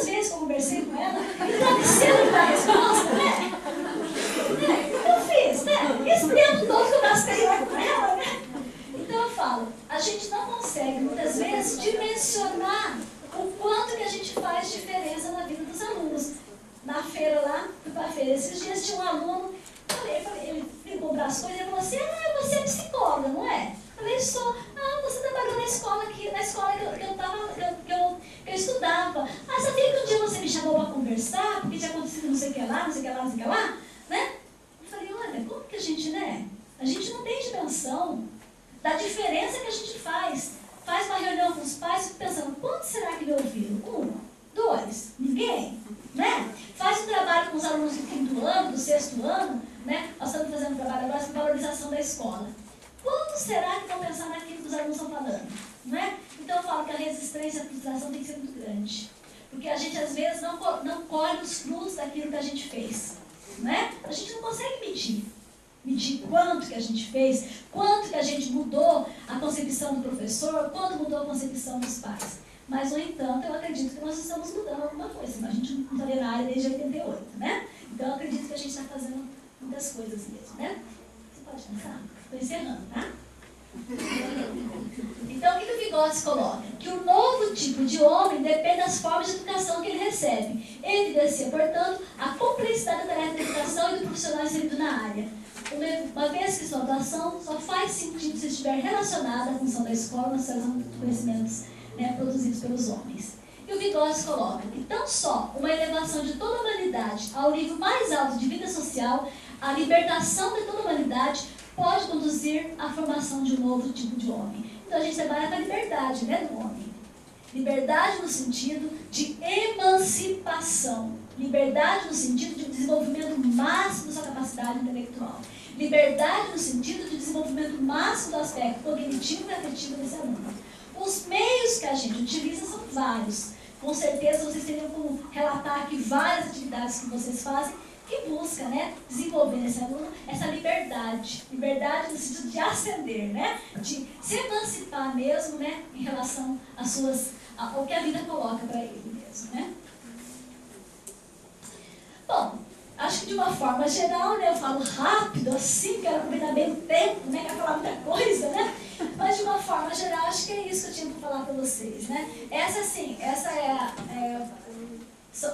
quantas vezes que eu conversei com ela, e estava cedo da resposta, né? Eu fiz, né? Esse tempo todo que eu gastei lá com ela, né? Então eu falo, a gente não consegue, muitas vezes, dimensionar o quanto que a gente faz diferença na vida dos alunos. Na feira lá, fui pra feira, esses dias tinha um aluno, ele me comprou as coisas, ele falou assim, você é psicóloga, não é? Eu falei, sou. Você trabalhou na escola aqui, na escola que eu estudava. Sabia que um dia você me chamou para conversar, porque tinha acontecido não sei o que lá, não sei o que lá, não sei o que lá, né? Eu falei, olha, como que a gente, né? A gente não tem dimensão da diferença que a gente faz. Faz uma reunião com os pais, fico pensando, quantos será que me ouviram? 1, 2, ninguém, né? Faz um trabalho com os alunos do 5º ano, do 6º ano, né? Nós estamos fazendo um trabalho agora sobre valorização da escola. Quantos será que vão pensar naquilo que os alunos estão falando? Não é? Então eu falo que a resistência à frustração tem que ser muito grande. Porque a gente às vezes não colhe os frutos daquilo que a gente fez. Não é? A gente não consegue medir quanto que a gente fez, quanto que a gente mudou a concepção do professor, quanto mudou a concepção dos pais. Mas, no entanto, eu acredito que nós estamos mudando alguma coisa, senão a gente não estaria na área desde 88, né? Então eu acredito que a gente está fazendo muitas coisas mesmo, né? Você pode pensar? Estou encerrando, tá? Então, o que o Vygotsky coloca? Que o novo tipo de homem depende das formas de educação que ele recebe. Ele evidencia, portanto, a complexidade da tarefa de educação e do profissional inserido na área. Uma vez que sua atuação só faz sentido se estiver relacionada à função da escola na socialização de conhecimentos, né, produzidos pelos homens. E o Vygotsky coloca que tão só uma elevação de toda a humanidade ao nível mais alto de vida social, a libertação de toda a humanidade, pode conduzir à formação de um novo tipo de homem. Então a gente trabalha para a liberdade, né, do homem. Liberdade no sentido de emancipação. Liberdade no sentido de desenvolvimento máximo da sua capacidade intelectual. Liberdade no sentido de desenvolvimento máximo do aspecto cognitivo e afetivo desse aluno. Os meios que a gente utiliza são vários. Com certeza vocês teriam como relatar aqui várias atividades que vocês fazem que busca, né, desenvolver nesse aluno essa liberdade. Liberdade no sentido de ascender, né, de se emancipar mesmo, né, em relação ao que a vida coloca para ele mesmo, né. Bom, acho que de uma forma geral, né, eu falo rápido, assim, quero aproveitar bem o tempo, né, quero falar muita coisa, né, mas de uma forma geral, acho que é isso que eu tinha para falar para vocês, né.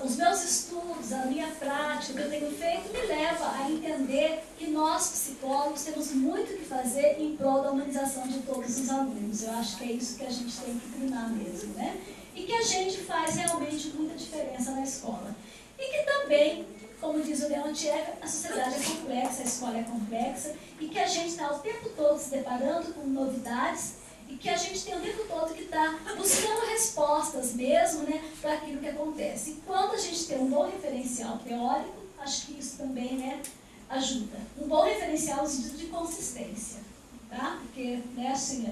Os meus estudos, a minha prática, o que eu tenho feito, me leva a entender que nós, psicólogos, temos muito o que fazer em prol da humanização de todos os alunos. Eu acho que é isso que a gente tem que primar mesmo, né? E que a gente faz realmente muita diferença na escola. E que também, como diz o Leon Tcheca, a sociedade é complexa, a escola é complexa, e que a gente está o tempo todo se deparando com novidades, e que a gente tem o tempo todo que está buscando respostas mesmo, né, para aquilo que acontece. E quando a gente tem um bom referencial teórico, acho que isso também, né, ajuda. Um bom referencial no sentido de consistência, tá? Porque, né, assim,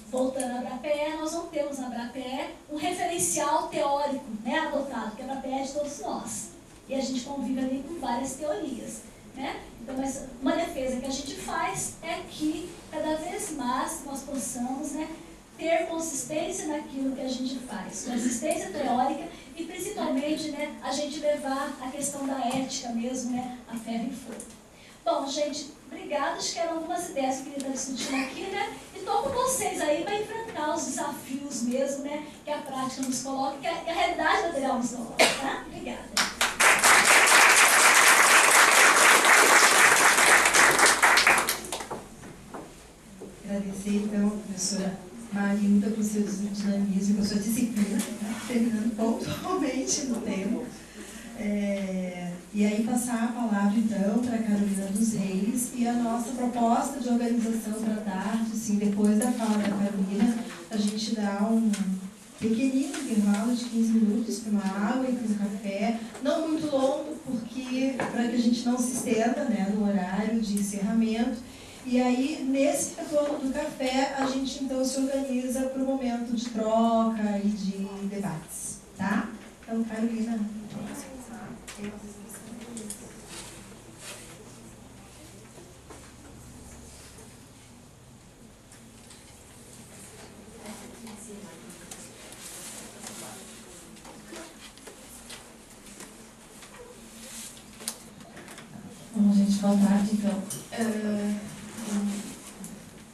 voltando à ABRAPE, nós não temos na ABRAPE um referencial teórico, né, adotado, porque a ABRAPE é de todos nós. E a gente convive ali com várias teorias, né? Então, mas uma defesa que a gente faz é que cada vez mais nós possamos, né, ter consistência naquilo que a gente faz, consistência teórica e principalmente, né, a gente levar a questão da ética mesmo, né, a ferro e fogo. Bom, gente, obrigada, acho que eram algumas ideias que eu queria estar discutindo aqui, né, e estou com vocês aí para enfrentar os desafios mesmo, né, que a prática nos coloca, que a realidade material nos coloca, tá? Obrigada. Agradecer, então, professora Marilda, por seu dinamismo, por sua disciplina, né? Terminando pontualmente no tempo. E aí passar a palavra, então, para a Carolina dos Reis e a nossa proposta de organização para a tarde, sim, depois da fala da Carolina, a gente dá um pequenino intervalo de 15 minutos para uma água e para um café, não muito longo, porque para que a gente não se estenda, né, no horário de encerramento. E aí, nesse retorno do café, a gente então se organiza para o momento de troca e de debates, tá? Então, Carolina, boa tarde, então.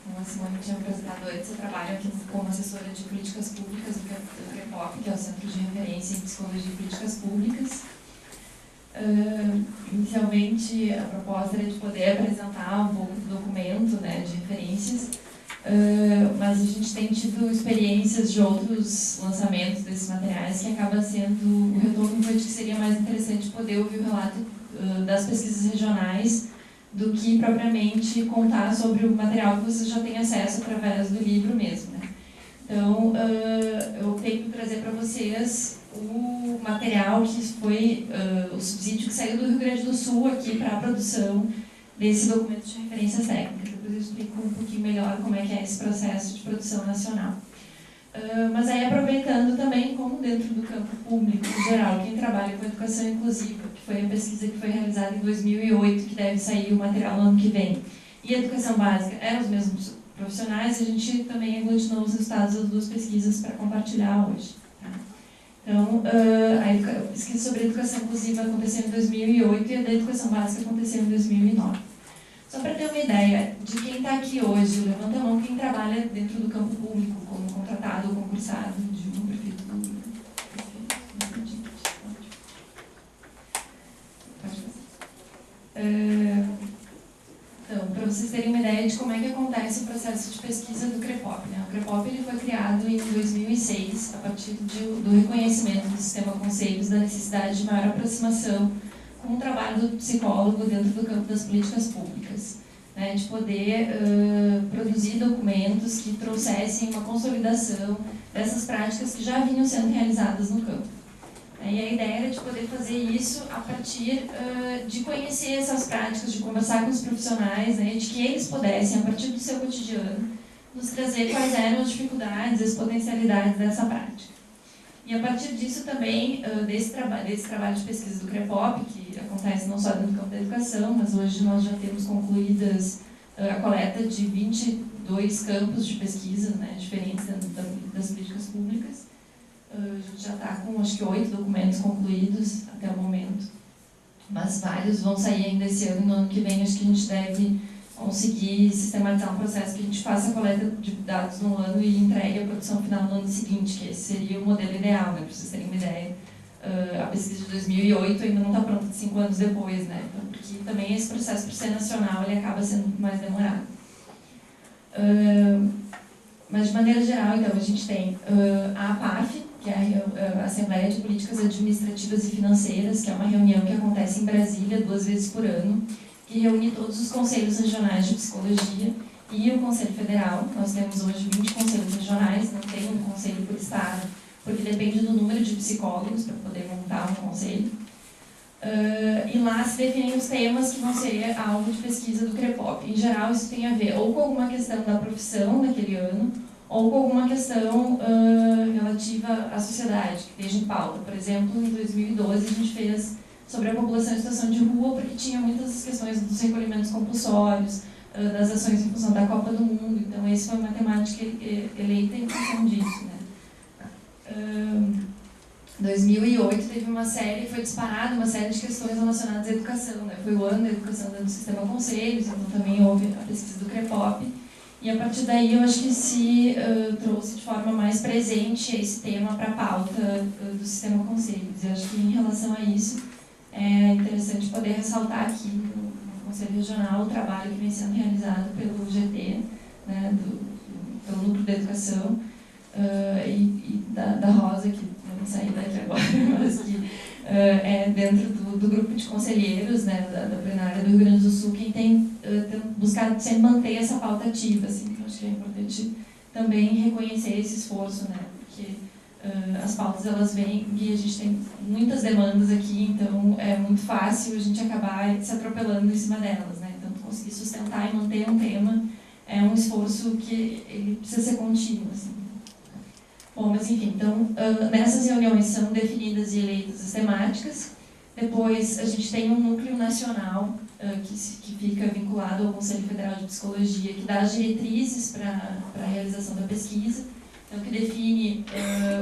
Como a Simone tinha apresentado antes, eu trabalho aqui como assessora de políticas públicas do CREPOP, que é o Centro de Referência em Psicologia e Políticas Públicas. Inicialmente, a proposta era de poder apresentar um pouco do documento, né, de referências, mas a gente tem tido experiências de outros lançamentos desses materiais que acaba sendo, o retorno foi de que seria mais interessante poder ouvir o relato das pesquisas regionais do que propriamente contar sobre o material que vocês já têm acesso através do livro mesmo, né? Então, eu optei por trazer para vocês o material que foi o subsídio que saiu do Rio Grande do Sul aqui para a produção desse documento de referências técnicas. Depois eu explico um pouquinho melhor como é que é esse processo de produção nacional. Mas aí aproveitando também, como dentro do campo público em geral, quem trabalha com educação inclusiva, que foi a pesquisa que foi realizada em 2008, que deve sair o material no ano que vem, e a educação básica eram os mesmos profissionais, a gente também aglutinou os resultados das duas pesquisas para compartilhar hoje. Tá? Então, a pesquisa sobre a educação inclusiva aconteceu em 2008 e a da educação básica aconteceu em 2009. Só para ter uma ideia de quem está aqui hoje, levanta a mão quem trabalha dentro do campo público, como contratado ou concursado de uma prefeitura. Pode fazer. Então, para vocês terem uma ideia de como é que acontece o processo de pesquisa do CREPOP, né? O CREPOP ele foi criado em 2006, a partir do reconhecimento do sistema conselhos da necessidade de maior aproximação com o trabalho do psicólogo dentro do campo das políticas públicas, né, de poder produzir documentos que trouxessem uma consolidação dessas práticas que já vinham sendo realizadas no campo. E a ideia era de poder fazer isso a partir de conhecer essas práticas, de conversar com os profissionais, né, de que eles pudessem, a partir do seu cotidiano, nos trazer quais eram as dificuldades, as potencialidades dessa prática. E a partir disso também, desse trabalho de pesquisa do CREPOP, que acontece não só dentro do campo da educação, mas hoje nós já temos concluídas a coleta de 22 campos de pesquisa, né, diferentes dentro das políticas públicas. A gente já está com, acho que, 8 documentos concluídos até o momento, mas vários vão sair ainda esse ano e no ano que vem acho que a gente deve conseguir sistematizar um processo que a gente faça a coleta de dados no ano e entregue a produção final no ano seguinte, que esse seria o modelo ideal, né? Para vocês terem uma ideia. A pesquisa de 2008 ainda não está pronta 5 anos depois, né? Então, porque também esse processo, por ser nacional, ele acaba sendo mais demorado. Mas, de maneira geral, então, a gente tem a APAF, que é a Assembleia de Políticas Administrativas e Financeiras, que é uma reunião que acontece em Brasília 2 vezes por ano, que reúne todos os conselhos regionais de psicologia e o Conselho Federal. Nós temos hoje 20 conselhos regionais, não tem um conselho por estado, porque depende do número de psicólogos para poder montar um conselho. E lá se definem os temas que vão ser alvo de pesquisa do CREPOP. Em geral, isso tem a ver ou com alguma questão da profissão daquele ano, ou com alguma questão relativa à sociedade, que esteja em pauta. Por exemplo, em 2012 a gente fez sobre a população em situação de rua, porque tinha muitas questões dos recolhimentos compulsórios, das ações em função da Copa do Mundo. Então, essa foi uma temática eleita em função disso, né? 2008 teve uma série, foi disparada uma série de questões relacionadas à educação, né? Foi o ano da educação dentro do sistema conselhos, então também houve a pesquisa do CREPOP. E a partir daí eu acho que se trouxe de forma mais presente esse tema para a pauta do sistema conselhos. E acho que em relação a isso é interessante poder ressaltar aqui no Conselho Regional o trabalho que vem sendo realizado pelo GT, né, pelo Núcleo da Educação, e da Rosa, que eu não saí daqui agora, mas que é dentro do grupo de conselheiros, né, da plenária do Rio Grande do Sul, quem tem buscado sempre manter essa pauta ativa. Assim, então acho que é importante também reconhecer esse esforço, né, porque as pautas elas vêm e a gente tem muitas demandas aqui, então é muito fácil a gente acabar se atropelando em cima delas, né? Então conseguir sustentar e manter um tema é um esforço que ele precisa ser contínuo, assim. Bom, mas enfim, então nessas reuniões são definidas e eleitas as temáticas. Depois a gente tem um núcleo nacional que fica vinculado ao Conselho Federal de Psicologia, que dá as diretrizes para a realização da pesquisa. Então, que define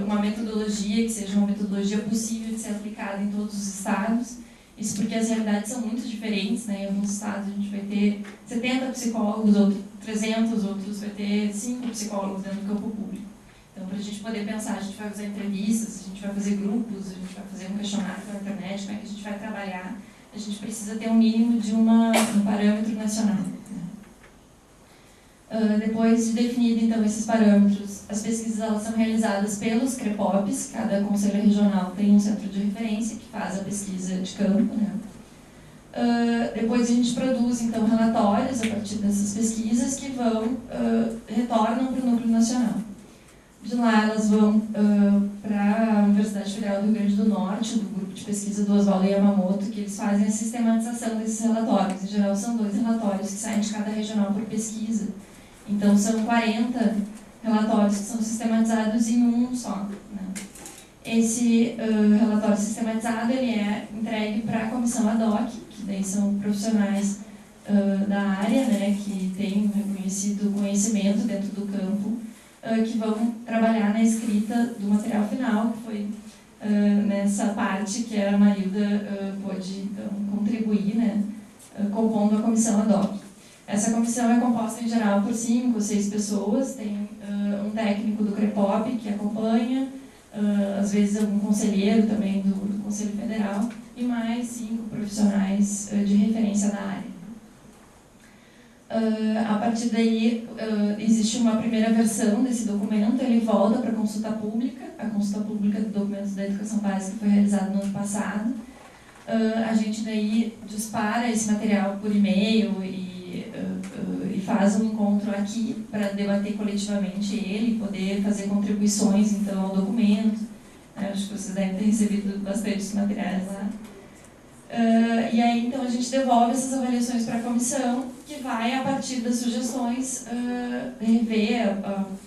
uma metodologia que seja uma metodologia possível de ser aplicada em todos os estados Isso porque as realidades são muito diferentes, né? Em alguns estados a gente vai ter 70 psicólogos, outros 300, outros vai ter 5 psicólogos dentro do campo público. Então, para a gente poder pensar, a gente vai fazer entrevistas, a gente vai fazer grupos, a gente vai fazer um questionário pela internet, como é que a gente vai trabalhar, a gente precisa ter um mínimo de um parâmetro nacional. Depois de definido, então, esses parâmetros, as pesquisas elas são realizadas pelos CREPOPs, cada conselho regional tem um centro de referência que faz a pesquisa de campo, né? Depois a gente produz, então, relatórios a partir dessas pesquisas que retornam para o núcleo nacional. De lá elas vão para a Universidade Federal do Rio Grande do Norte, do grupo de pesquisa do Oswaldo Yamamoto, que eles fazem a sistematização desses relatórios. Em geral são 2 relatórios que saem de cada regional por pesquisa. Então são 40 relatórios que são sistematizados em um só, né? Esse relatório sistematizado ele é entregue para a comissão ad hoc, que daí são profissionais da área, né, que têm um reconhecido conhecimento dentro do campo, que vão trabalhar na escrita do material final, que foi nessa parte que a Marilda pôde então, contribuir, né, compondo a comissão ad hoc. Essa comissão é composta em geral por 5 ou 6 pessoas, tem um técnico do CREPOP que acompanha, às vezes algum conselheiro também do Conselho Federal, e mais 5 profissionais de referência da área. A partir daí, existe uma primeira versão desse documento, ele volta para a consulta pública de documentos da educação básica foi realizada no ano passado. A gente daí dispara esse material por e-mail e faz um encontro aqui para debater coletivamente ele e poder fazer contribuições então, ao documento. Acho que vocês devem ter recebido bastante materiais lá. E aí, então, a gente devolve essas avaliações para a comissão, que vai, a partir das sugestões, rever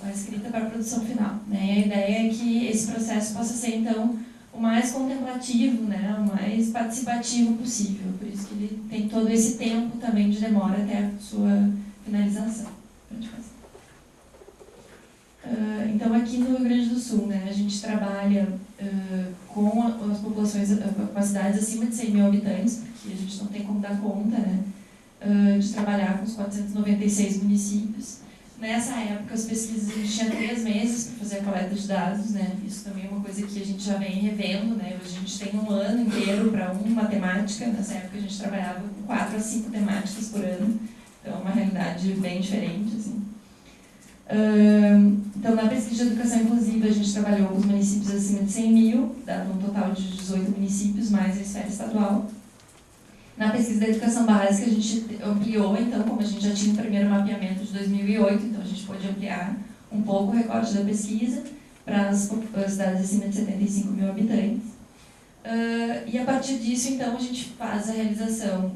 a escrita para a produção final. Né? E a ideia é que esse processo possa ser, então, o mais contemplativo, né? O mais participativo possível. Por isso que ele tem todo esse tempo também de demora até a sua finalização. Então, aqui no Rio Grande do Sul, né, a gente trabalha com as populações, com as cidades acima de 100 mil habitantes, porque a gente não tem como dar conta, né, de trabalhar com os 496 municípios. Nessa época, as pesquisas, a gente tinha 3 meses para fazer a coleta de dados, né, isso também é uma coisa que a gente já vem revendo, né, hoje a gente tem um ano inteiro para uma temática, nessa época a gente trabalhava com 4 a 5 temáticas por ano, então é uma realidade bem diferente, assim. Então, na pesquisa de educação inclusiva, a gente trabalhou com os municípios acima de 100 mil, dando um total de 18 municípios, mais a esfera estadual. Na pesquisa da educação básica, a gente ampliou, então, como a gente já tinha o primeiro mapeamento de 2008, então a gente pôde ampliar um pouco o recorte da pesquisa para as cidades acima de 75 mil habitantes. E a partir disso, então, a gente faz a realização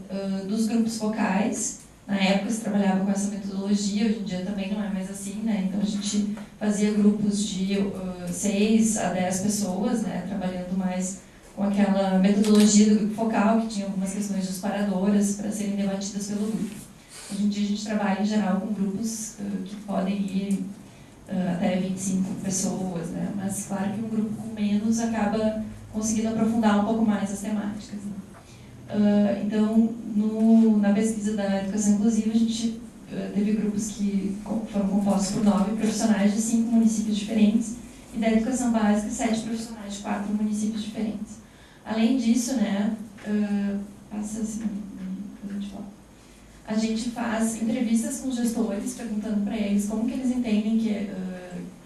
dos grupos focais. Na época se trabalhava com essa metodologia, hoje em dia também não é mais assim, né? Então a gente fazia grupos de 6 a 10 pessoas, né? Trabalhando mais com aquela metodologia do grupo focal, que tinha algumas questões disparadoras para serem debatidas pelo grupo. Hoje em dia a gente trabalha em geral com grupos que podem ir até 25 pessoas, né? Mas claro que um grupo com menos acaba conseguindo aprofundar um pouco mais as temáticas, né? Então, na pesquisa da educação inclusiva, a gente teve grupos que foram compostos por 9 profissionais de 5 municípios diferentes, e da educação básica, 7 profissionais de 4 municípios diferentes. Além disso, né, a gente faz entrevistas com gestores, perguntando para eles como que eles entendem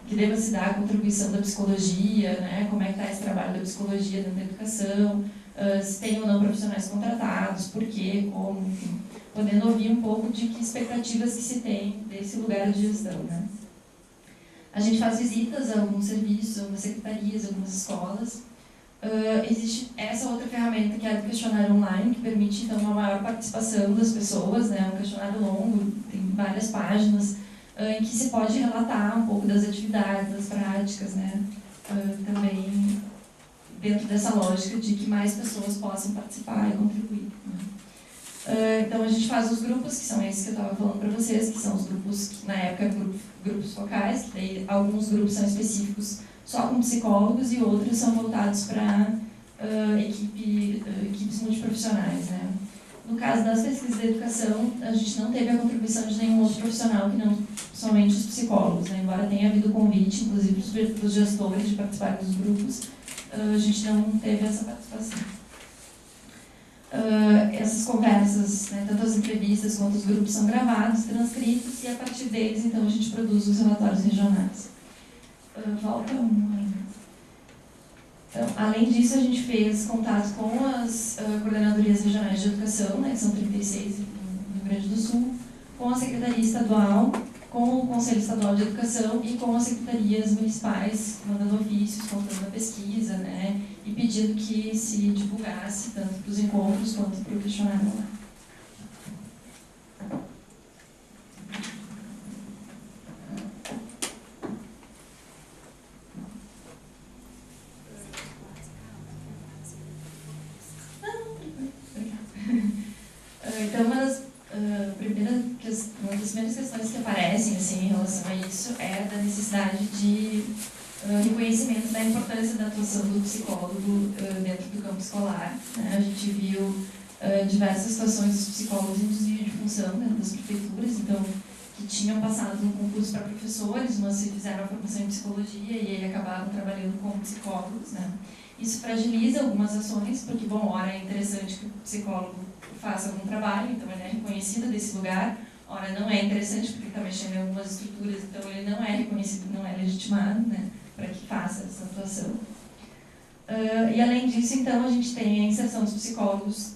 que deva se dar a contribuição da psicologia, né, como é que está esse trabalho da psicologia dentro da educação, se tem ou não profissionais contratados, por quê, como, enfim, podendo ouvir um pouco de que expectativas que se tem desse lugar de gestão, né. A gente faz visitas a alguns serviços, algumas secretarias, algumas escolas. Existe essa outra ferramenta que é do questionário online, que permite então uma maior participação das pessoas, né, um questionário longo, tem várias páginas, em que se pode relatar um pouco das atividades, das práticas, né, também dentro dessa lógica de que mais pessoas possam participar e contribuir, né. Então a gente faz os grupos, que são esses que eu estava falando para vocês, que são os grupos que na época eram grupos focais, que daí alguns grupos são específicos só com psicólogos e outros são voltados para equipes multiprofissionais, né? No caso das pesquisas da educação, a gente não teve a contribuição de nenhum outro profissional que não somente os psicólogos, né? Embora tenha havido convite, inclusive dos gestores, de participar dos grupos, a gente não teve essa participação. Essas conversas, né, tanto as entrevistas quanto os grupos, são gravados, transcritos, e a partir deles, então, a gente produz os relatórios regionais. Volta um ainda. Então, além disso, a gente fez contato com as coordenadorias regionais de educação, né, que são 36 no Rio Grande do Sul, com a Secretaria Estadual, com o Conselho Estadual de Educação e com as secretarias municipais, mandando ofícios, contando a pesquisa, né, e pedindo que se divulgasse tanto para os encontros quanto para o questionário lá. Então, uma das primeiras questões que aparecem assim, em relação a isso é da necessidade de reconhecimento da importância da atuação do psicólogo dentro do campo escolar, né? A gente viu diversas situações dos psicólogos em desvio de função dentro das prefeituras, então, que tinham passado um concurso para professores, mas se fizeram a formação em psicologia e aí acabavam trabalhando como psicólogos, né? Isso fragiliza algumas ações, porque, bom, ora é interessante que o psicólogo faça algum trabalho, então ele é reconhecido desse lugar, ora não é interessante porque está mexendo em algumas estruturas, então ele não é reconhecido, não é legitimado, né, para que faça essa atuação. E além disso, então, a gente tem a inserção dos psicólogos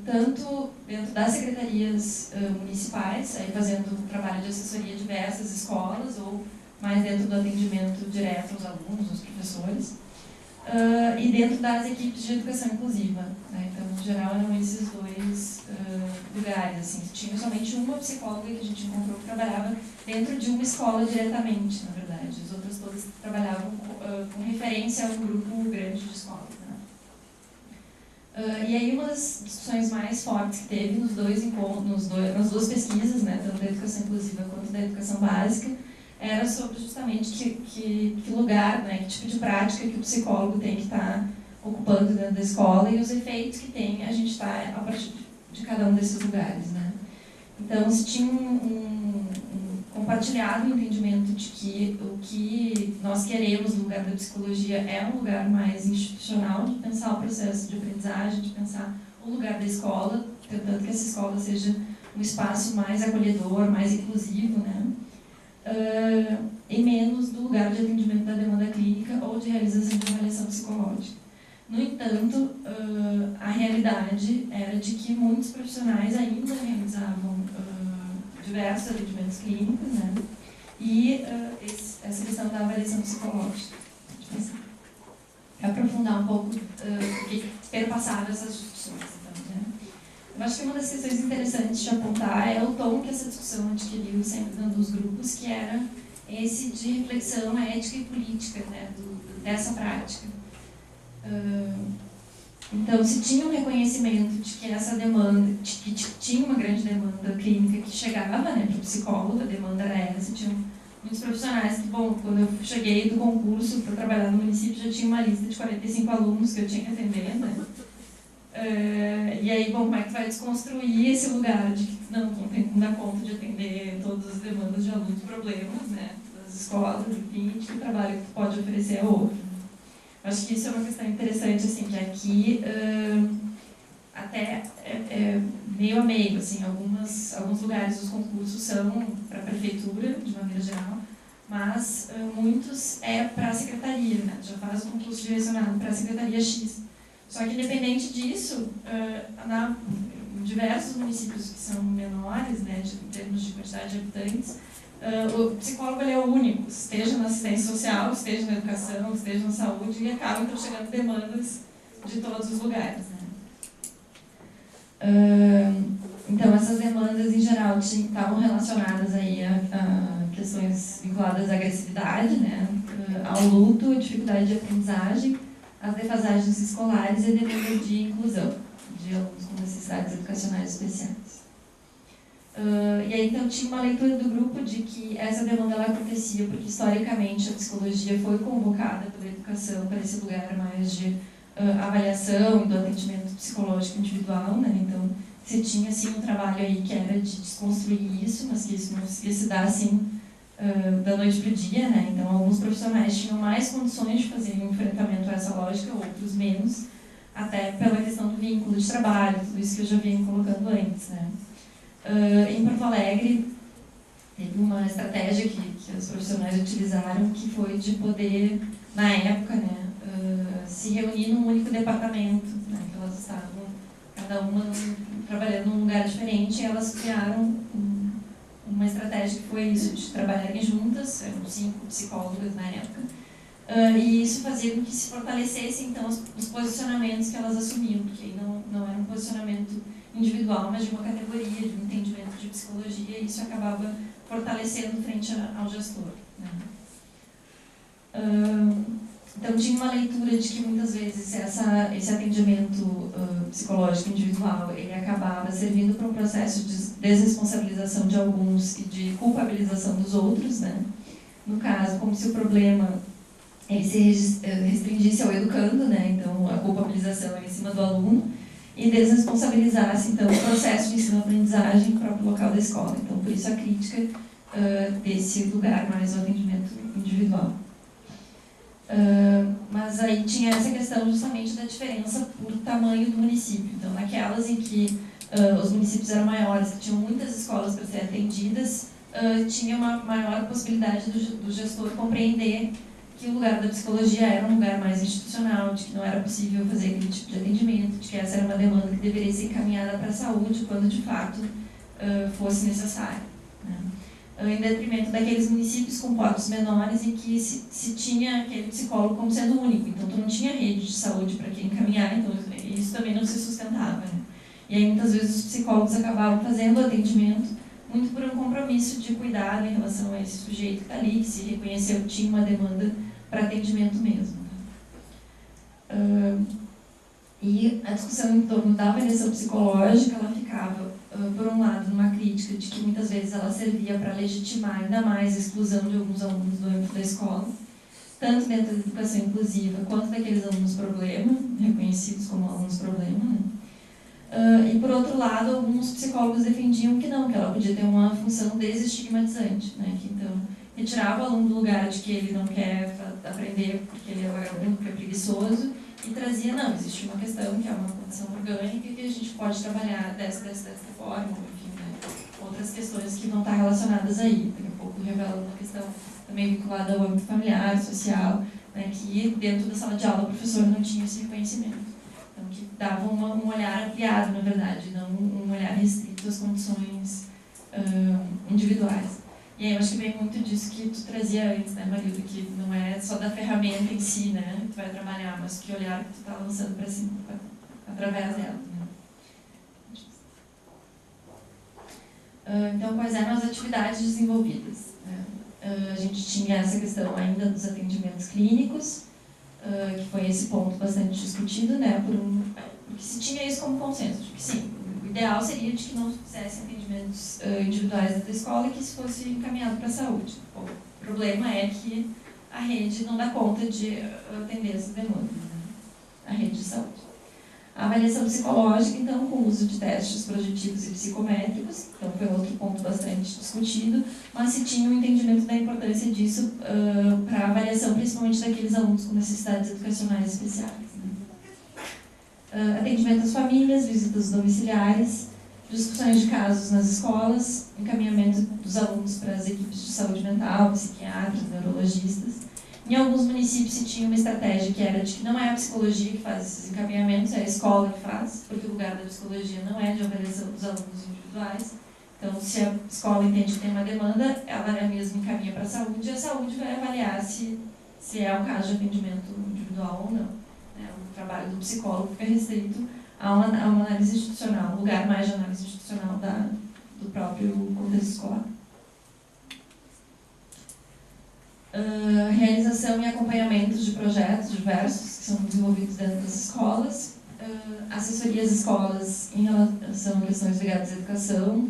tanto dentro das secretarias municipais, aí fazendo um trabalho de assessoria a diversas escolas, ou mais dentro do atendimento direto aos alunos, aos professores, e dentro das equipes de educação inclusiva, né? Então, no geral, eram esses dois lugares. Assim. Tinha somente uma psicóloga que a gente encontrou que trabalhava dentro de uma escola diretamente, na verdade. As outras todas trabalhavam com referência a um grupo grande de escolas. Né? E aí, uma das discussões mais fortes que teve nos dois encontros, nas duas pesquisas, né, tanto da educação inclusiva quanto da educação básica, era sobre justamente que lugar, né, que tipo de prática que o psicólogo tem que estar ocupando dentro da escola e os efeitos que tem a gente estar a partir de cada um desses lugares, né. Então, se tinha um compartilhado entendimento de que o que nós queremos no lugar da psicologia é um lugar mais institucional, de pensar o processo de aprendizagem, de pensar o lugar da escola, tentando que essa escola seja um espaço mais acolhedor, mais inclusivo, né. E menos do lugar de atendimento da demanda clínica ou de realização de avaliação psicológica. No entanto, a realidade era de que muitos profissionais ainda realizavam diversos atendimentos clínicos, né? E essa questão da avaliação psicológica. Para aprofundar um pouco o que perpassava essas discussões. Então, né? Eu acho que uma das questões interessantes de apontar é o tom que essa discussão adquiriu sempre dentro dos grupos, que era esse de reflexão ética e política, né, dessa prática. Então, se tinha um reconhecimento de que essa demanda, de que tinha uma grande demanda clínica que chegava, né, para o psicólogo, a demanda era essa, tinham muitos profissionais que, bom, quando eu cheguei do concurso para trabalhar no município, já tinha uma lista de 45 alunos que eu tinha que atender, né? E aí, bom, como é que vai desconstruir esse lugar de que não tem como dar conta de atender todas as demandas de alunos, problemas, né, das escolas, enfim, que o trabalho que tu pode oferecer é outro. Acho que isso é uma questão interessante, assim, que aqui até meio a meio, assim, alguns lugares os concursos são para a prefeitura, de maneira geral, mas muitos é para a secretaria, né, já faz o concurso direcionado para a secretaria X. Só que, independente disso, em diversos municípios que são menores, né, em termos de quantidade de habitantes, o psicólogo é o único, esteja na assistência social, esteja na educação, esteja na saúde, e acabam então chegando demandas de todos os lugares. Né? Então, essas demandas, em geral, estavam relacionadas aí a questões vinculadas à agressividade, né, ao luto, dificuldade de aprendizagem, as defasagens escolares e a demanda de inclusão de alunos com necessidades educacionais especiais. E aí, então, tinha uma leitura do grupo de que essa demanda ela acontecia porque, historicamente, a psicologia foi convocada pela educação para esse lugar mais de avaliação e do atendimento psicológico individual, né? Então, você tinha assim um trabalho aí que era de desconstruir isso, mas que isso não conseguia se dar assim da noite para o dia, né? Então, alguns profissionais tinham mais condições de fazer um enfrentamento a essa lógica, outros menos, até pela questão do vínculo de trabalho, tudo isso que eu já vinha colocando antes, né? Em Porto Alegre, teve uma estratégia que os profissionais utilizaram, que foi de poder, na época, né, se reunir num único departamento, né, que elas estavam, cada uma trabalhando num lugar diferente, e elas criaram uma estratégia que foi isso, de trabalharem juntas, eram 5 psicólogas na época, e isso fazia com que se fortalecesse, então, os posicionamentos que elas assumiam, porque aí não era um posicionamento individual, mas de uma categoria, de um entendimento de psicologia, e isso acabava fortalecendo frente ao gestor, né? Então, tinha uma leitura de que muitas vezes esse atendimento psicológico individual, ele acabava servindo para um processo de desresponsabilização de alguns e de culpabilização dos outros, né? No caso, como se o problema ele se restringisse ao educando, né? Então, a culpabilização era em cima do aluno, e desresponsabilizasse, então, o processo de ensino-aprendizagem no próprio local da escola. Então, por isso a crítica desse lugar mais o atendimento individual. Mas aí tinha essa questão justamente da diferença por tamanho do município. Então, naquelas em que os municípios eram maiores, que tinham muitas escolas para serem atendidas, tinha uma maior possibilidade do gestor compreender que o lugar da psicologia era um lugar mais institucional, de que não era possível fazer aquele tipo de atendimento, de que essa era uma demanda que deveria ser encaminhada para a saúde quando de fato fosse necessário, né? Em detrimento daqueles municípios com portos menores em que se tinha aquele psicólogo como sendo único, então tu não tinha rede de saúde para quem encaminhar, então isso também não se sustentava, né? E aí muitas vezes os psicólogos acabavam fazendo o atendimento muito por um compromisso de cuidado em relação a esse sujeito que está ali, que se reconheceu que tinha uma demanda para atendimento mesmo, né? E a discussão em torno da avaliação psicológica, ela ficava, por um lado, numa crítica de que muitas vezes ela servia para legitimar ainda mais a exclusão de alguns alunos do âmbito da escola, tanto dentro da educação inclusiva quanto daqueles alunos problema, reconhecidos como alunos problema, né? E, por outro lado, alguns psicólogos defendiam que não, que ela podia ter uma função desestigmatizante, né? Que, então, retirava o aluno do lugar de que ele não quer aprender porque ele é vagabundo, porque é preguiçoso, e trazia, não, existe uma questão que é uma condição orgânica e que a gente pode trabalhar dessa forma, enfim, né? Outras questões que vão estar relacionadas aí. Daqui a pouco revela uma questão também vinculada ao âmbito familiar, social, né? Que dentro da sala de aula o professor não tinha esse reconhecimento. Então, que dava um olhar ampliado, na verdade, não um olhar restrito às condições individuais. E aí eu acho que vem muito disso que tu trazia antes, né, Marilda, que não é só da ferramenta em si, né, que tu vai trabalhar, mas que olhar que tu está lançando para cima, através dela, né. Então, quais eram as atividades desenvolvidas, né? A gente tinha essa questão ainda dos atendimentos clínicos, que foi esse ponto bastante discutido, né, porque se tinha isso como consenso, de que sim, o ideal seria de que não se fizessem atendimentos individuais da escola e que isso fosse encaminhado para a saúde. Bom, o problema é que a rede não dá conta de atender essas demandas, né? A rede de saúde. A avaliação psicológica, então, com o uso de testes projetivos e psicométricos, então foi outro ponto bastante discutido, mas se tinha um entendimento da importância disso para a avaliação, principalmente daqueles alunos com necessidades educacionais especiais, né? Atendimento às famílias, visitas domiciliares, discussões de casos nas escolas, encaminhamento dos alunos para as equipes de saúde mental, psiquiatras, neurologistas. Em alguns municípios se tinha uma estratégia que era de que não é a psicologia que faz esses encaminhamentos, é a escola que faz, porque o lugar da psicologia não é de avaliação dos alunos individuais. Então, se a escola entende que tem uma demanda, ela mesma encaminha para a saúde, e a saúde vai avaliar se é o caso de atendimento individual ou não. O trabalho do psicólogo fica restrito a uma análise institucional, um lugar mais de análise institucional do próprio contexto escolar. Realização e acompanhamento de projetos diversos que são desenvolvidos dentro das escolas, assessoria às escolas em relação a questões ligadas à educação,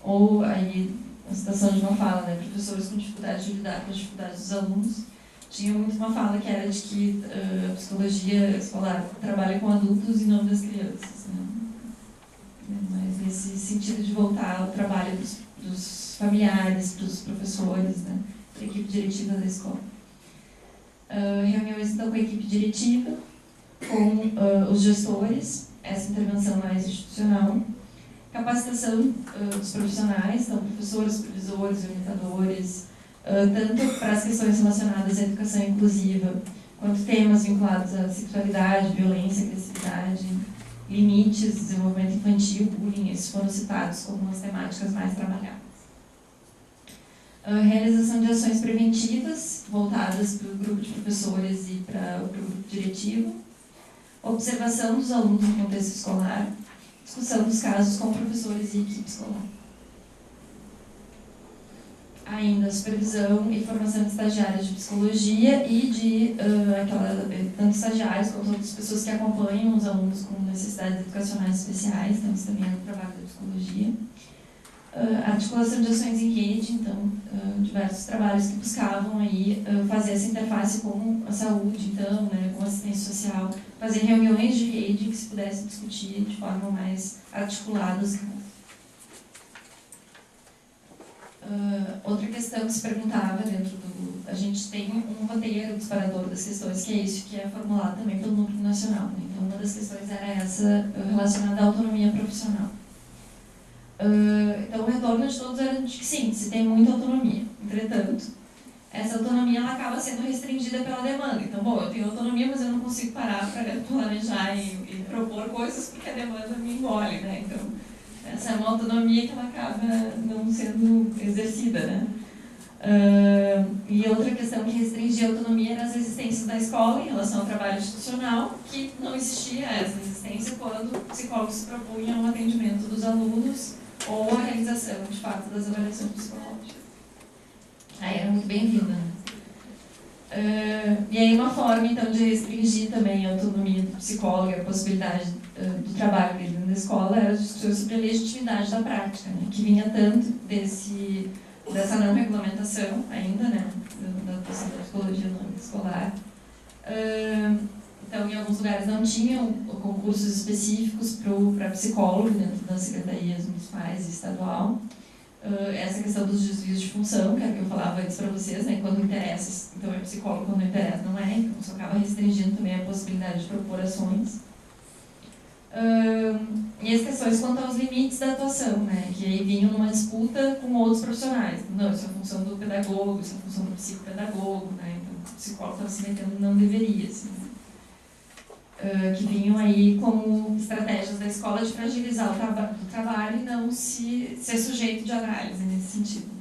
ou aí a situação de uma fala, né, professores com dificuldade de lidar com as dificuldades dos alunos, tinha muito uma fala que era de que a psicologia escolar trabalha com adultos e não das crianças, né? Mas nesse sentido de voltar ao trabalho dos familiares, dos professores, né? Da equipe diretiva da escola. Reuniões então com a equipe diretiva, com os gestores, essa intervenção mais institucional, capacitação dos profissionais, então professores, supervisores, orientadores, tanto para as questões relacionadas à educação inclusiva, quanto temas vinculados à sexualidade, violência, agressividade, limites, desenvolvimento infantil, bullying, esses foram citados como as temáticas mais trabalhadas. Realização de ações preventivas, voltadas para o grupo de professores e para o grupo diretivo, observação dos alunos no contexto escolar, discussão dos casos com professores e equipe escolar. Ainda supervisão e formação de estagiários de psicologia e de tanto estagiários quanto outras pessoas que acompanham os alunos com necessidades educacionais especiais, então isso também é do trabalho da psicologia. Articulação de ações em rede, então diversos trabalhos que buscavam aí fazer essa interface com a saúde, então, né, com a assistência social, fazer reuniões de rede que se pudesse discutir de forma mais articulada os casos. Outra questão que se perguntava dentro do... A gente tem um roteiro disparador das questões, que é isso que é formulado também pelo Núcleo Nacional, né? Então, uma das questões era essa relacionada à autonomia profissional. Então, o retorno de todos era de que sim, se tem muita autonomia. Entretanto, essa autonomia ela acaba sendo restringida pela demanda. Então, bom, eu tenho autonomia, mas eu não consigo parar para planejar e propor coisas porque a demanda me engole, né? Então, essa é uma autonomia que ela acaba não sendo exercida, né? E outra questão que restringia a autonomia era as resistências da escola em relação ao trabalho institucional, que não existia essa resistência quando o psicólogo se propunha ao atendimento dos alunos ou a realização, de fato, das avaliações psicológicas. Aí era muito bem-vinda, né? E aí uma forma, então, de restringir também a autonomia do psicólogo, a possibilidade do trabalho dele dentro da escola, era a discussão sobre a legitimidade da prática, né? Que vinha tanto dessa não regulamentação ainda, né? Da atuação da psicologia no âmbito escolar. Então, em alguns lugares não tinham concursos específicos para psicólogo dentro das secretarias municipais e estadual. Essa questão dos desvios de função, que é o que eu falava antes para vocês, né? Quando interessa, então é psicólogo, quando não interessa, não é. Então, isso acaba restringindo também a possibilidade de propor ações. E as questões quanto aos limites da atuação, né? Que aí vinham numa disputa com outros profissionais. Não, isso é a função do pedagogo, isso é a função do psicopedagogo, né? Então, o psicólogo estava se metendo, não deveria, assim, né? Que vinham aí como estratégias da escola de fragilizar o trabalho e não ser sujeito de análise nesse sentido.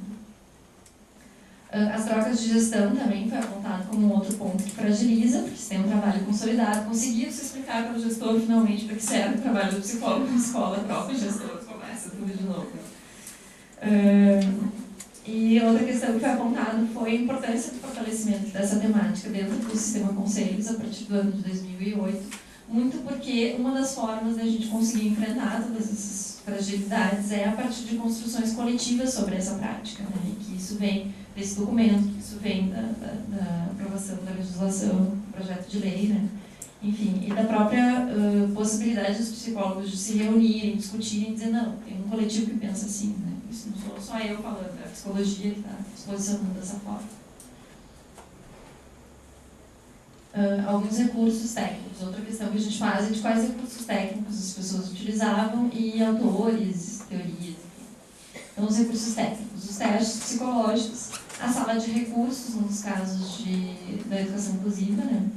As trocas de gestão também foi apontado como um outro ponto que fragiliza, porque se tem um trabalho consolidado, conseguiu se explicar para o gestor finalmente para que serve o trabalho do psicólogo na escola, troca o gestor, começa tudo de novo. E outra questão que foi apontada foi a importância do fortalecimento dessa temática dentro do sistema conselhos a partir do ano de 2008, muito porque uma das formas da gente conseguir enfrentar todas essas fragilidades é a partir de construções coletivas sobre essa prática, né? E que isso vem desse documento, que isso vem da aprovação da legislação, do projeto de lei, né? Enfim, e da própria possibilidade dos psicólogos de se reunirem, discutirem e dizer, não, tem um coletivo que pensa assim, né? Isso não sou só eu falando, é a psicologia que está se posicionando dessa forma. Alguns recursos técnicos. Outra questão que a gente faz é de quais recursos técnicos as pessoas utilizavam e autores, teorias, enfim. Então, os recursos técnicos, os testes psicológicos, a sala de recursos, nos casos da educação inclusiva, né?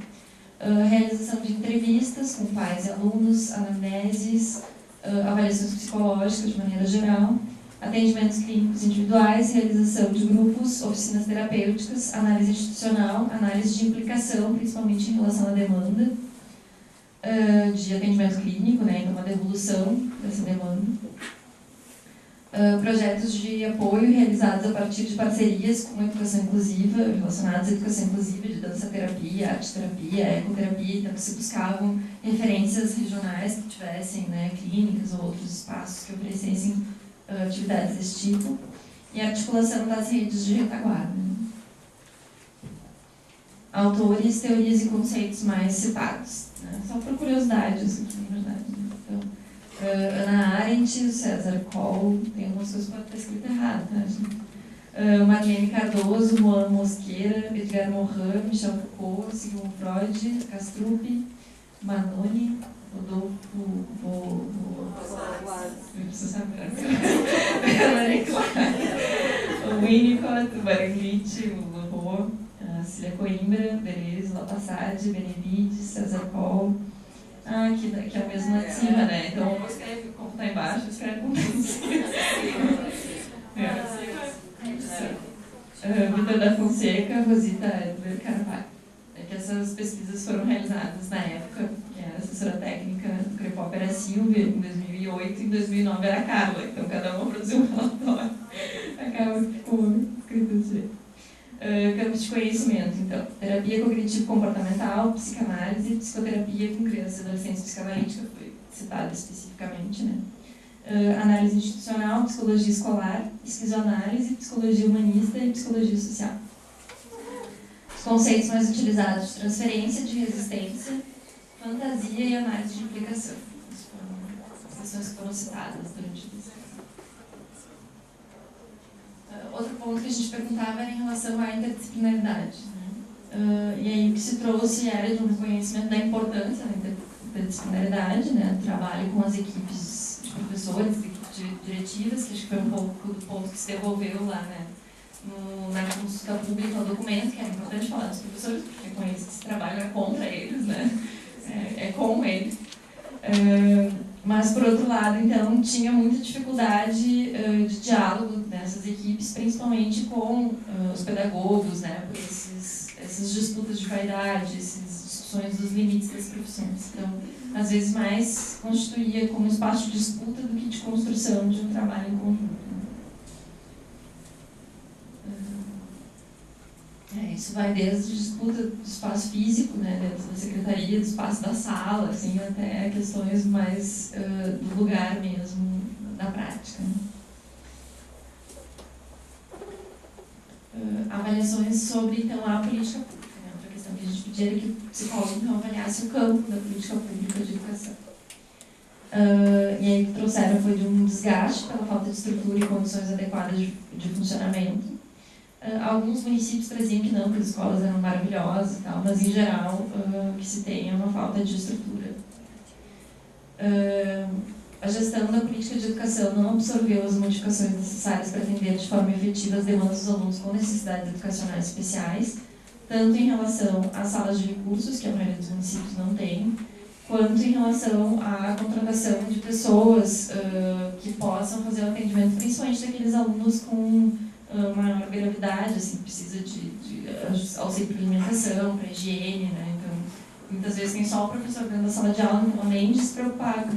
Realização de entrevistas com pais e alunos, anamneses, avaliações psicológicas de maneira geral, atendimentos clínicos individuais, realização de grupos, oficinas terapêuticas, análise institucional, análise de implicação, principalmente em relação à demanda de atendimento clínico, né? Então, uma devolução dessa demanda. Projetos de apoio realizados a partir de parcerias com a educação inclusiva, relacionados à educação inclusiva de dança-terapia, arte-terapia, ecoterapia, então se buscavam referências regionais que tivessem, né, clínicas ou outros espaços que oferecessem atividades desse tipo, e a articulação das redes de retaguarda. autores, teorias e conceitos mais citados. Né? Só por curiosidade, assim, na verdade. Né? Então, Hannah Arendt, César Coll, tem algumas coisas que podem estar escrito errado, tá, gente? Marlene Cardoso, Juan Mosqueira, Edgar Morin, Michel Foucault, Sigmund Freud, Castrup, Manoni, Rodolfo Winnicott, Baranglitch, Leroux, Cília Coimbra, Deleuze, Lapassade, Benevides, César Coll. Que é o mesmo lá de cima, né? Então, eu escrevo como está embaixo, eu escrevo como está em cima. Vitor da Fonseca, Rosita Edler Carvalho. Que essas pesquisas foram realizadas na época, que era assessora técnica do Crepop era Silvia, em 2008, e em 2009 era a Carla, então cada uma produziu um relatório. Acaba que ficou escrito assim. Campos de conhecimento, então, terapia cognitivo-comportamental, psicanálise, psicoterapia com crianças e adolescentes psicanalítica, foi citado especificamente, né? Análise institucional, psicologia escolar, esquizoanálise, psicologia humanista e psicologia social. Os conceitos mais utilizados: transferência de resistência, fantasia e análise de implicação. Essas foram as questões que foram citadas durante a discussão. Outro ponto que a gente perguntava era em relação à interdisciplinaridade. Né? E aí o que se trouxe era de um reconhecimento da importância da interdisciplinaridade, né? Do trabalho com as equipes de professores, equipes diretivas, que acho que foi um pouco do ponto que se devolveu lá, né? Na consulta pública ao documento, que era importante falar dos professores, porque com eles que se trabalha contra eles, né? É com eles. Mas, por outro lado, então, tinha muita dificuldade de diálogo nessas equipes, principalmente com os pedagogos, né? Por essas disputas de vaidade, essas discussões dos limites das profissões. Então, às vezes, mais constituía como espaço de disputa do que de construção de um trabalho em conjunto. Isso vai desde a disputa do espaço físico, né, dentro da secretaria, do espaço da sala, assim, até questões mais do lugar mesmo, da prática. Né? Avaliações sobre, então, a política pública. Né? Outra questão que a gente pedia era que o psicólogo, então, avaliasse o campo da política pública de educação. E aí o que trouxeram foi de um desgaste pela falta de estrutura e condições adequadas de funcionamento. Alguns municípios traziam que não, que as escolas eram maravilhosas e tal, mas em geral o que se tem é uma falta de estrutura. A gestão da política de educação não absorveu as modificações necessárias para atender de forma efetiva as demandas dos alunos com necessidades educacionais especiais, tanto em relação às salas de recursos, que a maioria dos municípios não tem, quanto em relação à contratação de pessoas que possam fazer o atendimento, principalmente daqueles alunos com maior gravidade, assim, precisa de auxílio para alimentação, para higiene, né? Então, muitas vezes tem só o professor dentro da sala de aula, além de se preocupar com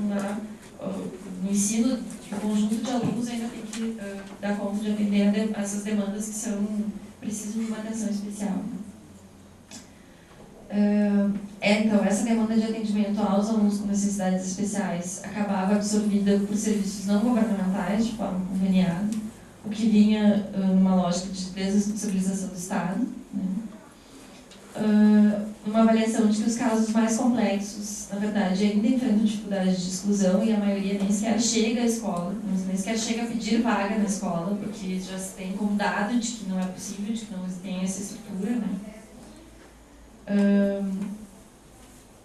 no ensino do conjunto de alunos, ainda tem que dar conta de atender essas demandas que precisam de uma atenção especial. Então, essa demanda de atendimento aos alunos com necessidades especiais acabava absorvida por serviços não governamentais, de forma conveniada, o que vinha numa lógica de desresponsabilização do Estado, né? Uma avaliação de que os casos mais complexos, na verdade, ainda enfrentam dificuldades de exclusão e a maioria nem sequer chega à escola, nem sequer chega a pedir vaga na escola, porque já se tem como dado de que não é possível, de que não tem essa estrutura, né?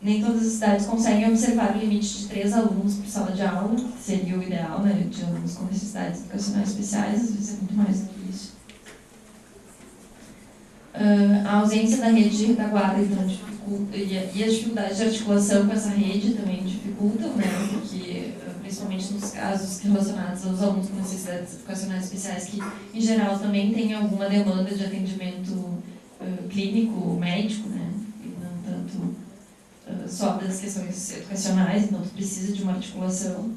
Nem todas as cidades conseguem observar o limite de 3 alunos por sala de aula, que seria o ideal, né, de alunos com necessidades educacionais especiais, às vezes é muito mais do que isso. A ausência da rede de retaguarda então, dificulta, e as dificuldades de articulação com essa rede também dificultam, né, porque, principalmente nos casos relacionados aos alunos com necessidades educacionais especiais, que em geral também têm alguma demanda de atendimento clínico, médico, né, e não tanto só das questões educacionais, então tu precisa de uma articulação.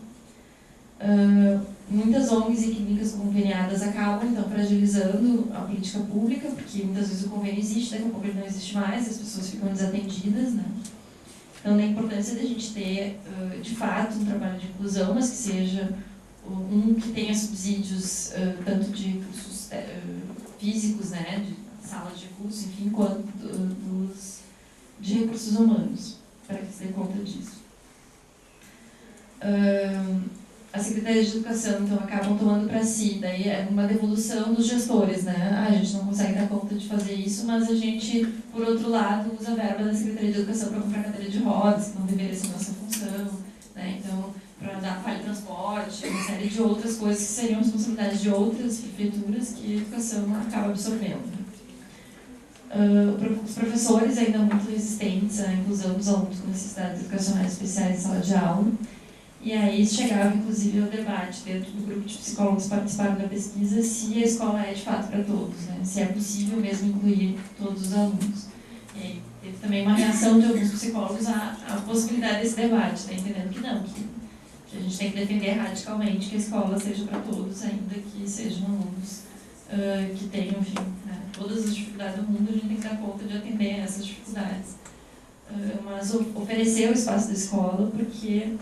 Muitas ONGs e clínicas conveniadas acabam, então, fragilizando a política pública, porque muitas vezes o convênio existe, daqui a pouco ele não existe mais, as pessoas ficam desatendidas, né? Então, a importância da gente ter, de fato, um trabalho de inclusão, mas que seja que tenha subsídios, tanto de cursos físicos, né, de salas de curso, enfim, quanto de recursos humanos, para que se dê conta disso. As secretarias de educação, então, acabam tomando para si, daí é uma devolução dos gestores, né? A gente não consegue dar conta de fazer isso, mas a gente, por outro lado, usa a verba da Secretaria de Educação para comprar cadeira de rodas, que não deveria ser nossa função, né? Então, para dar vale transporte, uma série de outras coisas que seriam responsabilidades de outras prefeituras que a educação acaba absorvendo. Os professores ainda muito resistentes à inclusão dos alunos com necessidades educacionais especiais em sala de aula. E aí chegava, inclusive, ao debate dentro do grupo de psicólogos que participaram da pesquisa se a escola é de fato para todos, né? Se é possível mesmo incluir todos os alunos. E aí teve também uma reação de alguns psicólogos à possibilidade desse debate, tá entendendo que não, que a gente tem que defender radicalmente que a escola seja para todos, ainda que sejam alunos que tenham, enfim, né, todas as dificuldades do mundo, a gente tem que dar conta de atender essas dificuldades. Mas oferecer o espaço da escola, porque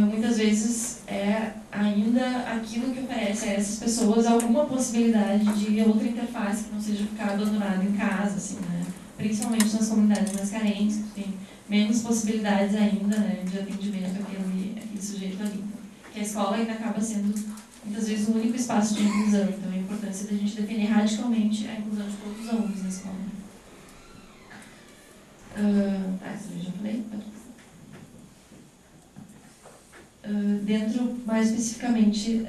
muitas vezes é ainda aquilo que oferece a essas pessoas alguma possibilidade de outra interface que não seja ficar abandonado em casa, assim, né? Principalmente nas comunidades mais carentes, que tem menos possibilidades ainda, né, de atendimento àquele sujeito ali. Porque a escola ainda acaba sendo, muitas vezes, o único espaço de inclusão. Então, a importância da gente defender radicalmente a inclusão de todos os alunos na escola. Isso eu já falei? Dentro, mais especificamente,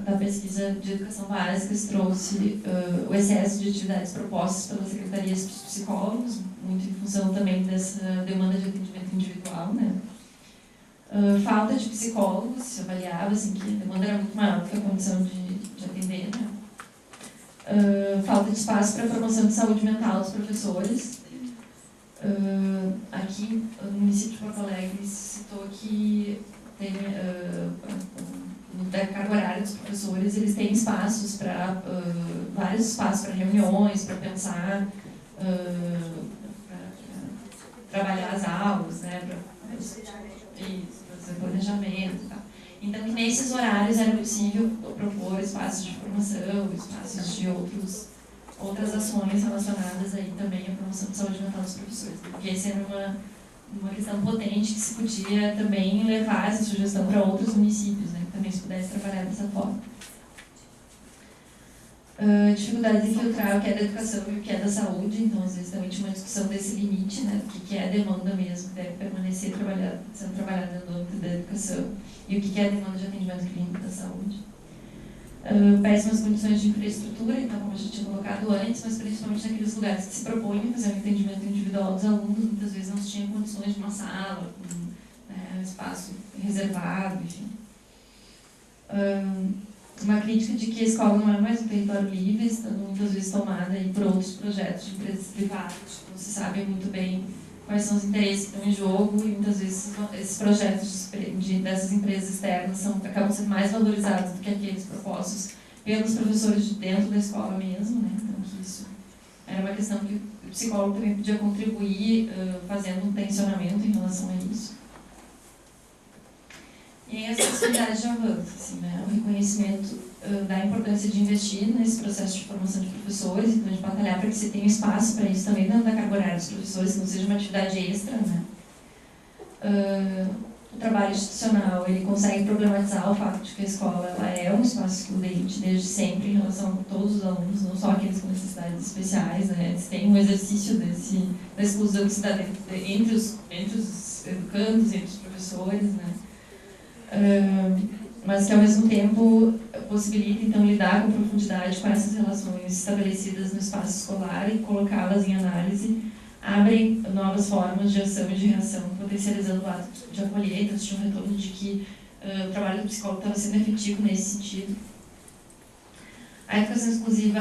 da pesquisa de educação básica, se trouxe o excesso de atividades propostas pelas secretarias dos psicólogos, muito em função também dessa demanda de atendimento individual, né? Falta de psicólogos, se avaliava assim, que a demanda era muito maior do que a condição de atender, né? Falta de espaço para a promoção de saúde mental dos professores. Aqui, no município de Porto Alegre, se citou que tem, no cargo horário dos professores, eles têm espaços para, vários espaços para reuniões, para pensar, para trabalhar as aulas, né, para fazer planejamento e tal. Então, que nesses horários era possível propor espaços de formação, espaços de outras ações relacionadas aí também à promoção de saúde mental dos professores. Porque essa era uma questão potente que se podia também levar essa sugestão para outros municípios, né, que também se pudesse trabalhar dessa forma. Dificuldades em filtrar o que é da educação e o que é da saúde, então às vezes também tinha uma discussão desse limite, né, do que é a demanda mesmo, que deve permanecer sendo trabalhada no âmbito da educação, e o que é a demanda de atendimento clínico da saúde. Péssimas condições de infraestrutura, então, como a gente tinha colocado antes, mas principalmente naqueles lugares que se propõem a fazer um atendimento individual dos alunos, muitas vezes não se tinha condições de uma sala, um espaço reservado, enfim. Uma crítica de que a escola não é mais um território livre, estando muitas vezes tomada aí por outros projetos de empresas privadas, não se sabe muito bem quais são os interesses que estão em jogo, e muitas vezes esses projetos dessas empresas externas acabam sendo mais valorizados do que aqueles propostos pelos professores de dentro da escola mesmo, né? Então, que isso era uma questão que o psicólogo também podia contribuir fazendo um tensionamento em relação a isso. E aí as possibilidades de avanço, assim, né? O reconhecimento da importância de investir nesse processo de formação de professores, então de batalhar para que se tenha espaço para isso também dentro da carga horária dos professores, que não seja uma atividade extra, né? O trabalho institucional, ele consegue problematizar o fato de que a escola ela é um espaço excludente desde sempre em relação a todos os alunos, não só aqueles com necessidades especiais, né? Eles têm um exercício da exclusão que se dá entre os educandos, entre os professores, né? Mas que ao mesmo tempo possibilita então lidar com profundidade com essas relações estabelecidas no espaço escolar e colocá-las em análise, abrem novas formas de ação e de reação, potencializando o ato de acolher. Então, tinha um retorno de que o trabalho do psicólogo estava sendo efetivo nesse sentido. A educação inclusiva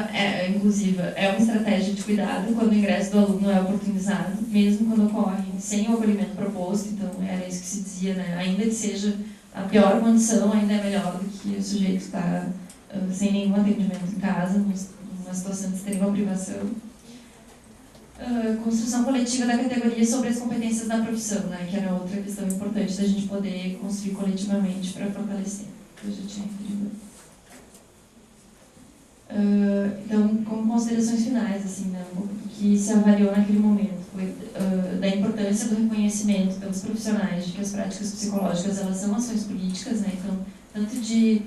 é uma estratégia de cuidado quando o ingresso do aluno é oportunizado, mesmo quando ocorre sem o acolhimento proposto. Então, era isso que se dizia, né? Ainda que seja a pior condição, ainda é melhor do que o sujeito estar sem nenhum atendimento em casa, numa situação de extrema privação. Construção coletiva da categoria sobre as competências da profissão, né, que era outra questão importante da gente poder construir coletivamente para fortalecer, que eu já tinha referido. Então, como considerações finais, assim, né, um pouco do que se avaliou naquele momento, foi da importância do reconhecimento pelos profissionais de que as práticas psicológicas elas são ações políticas, né, então, tanto de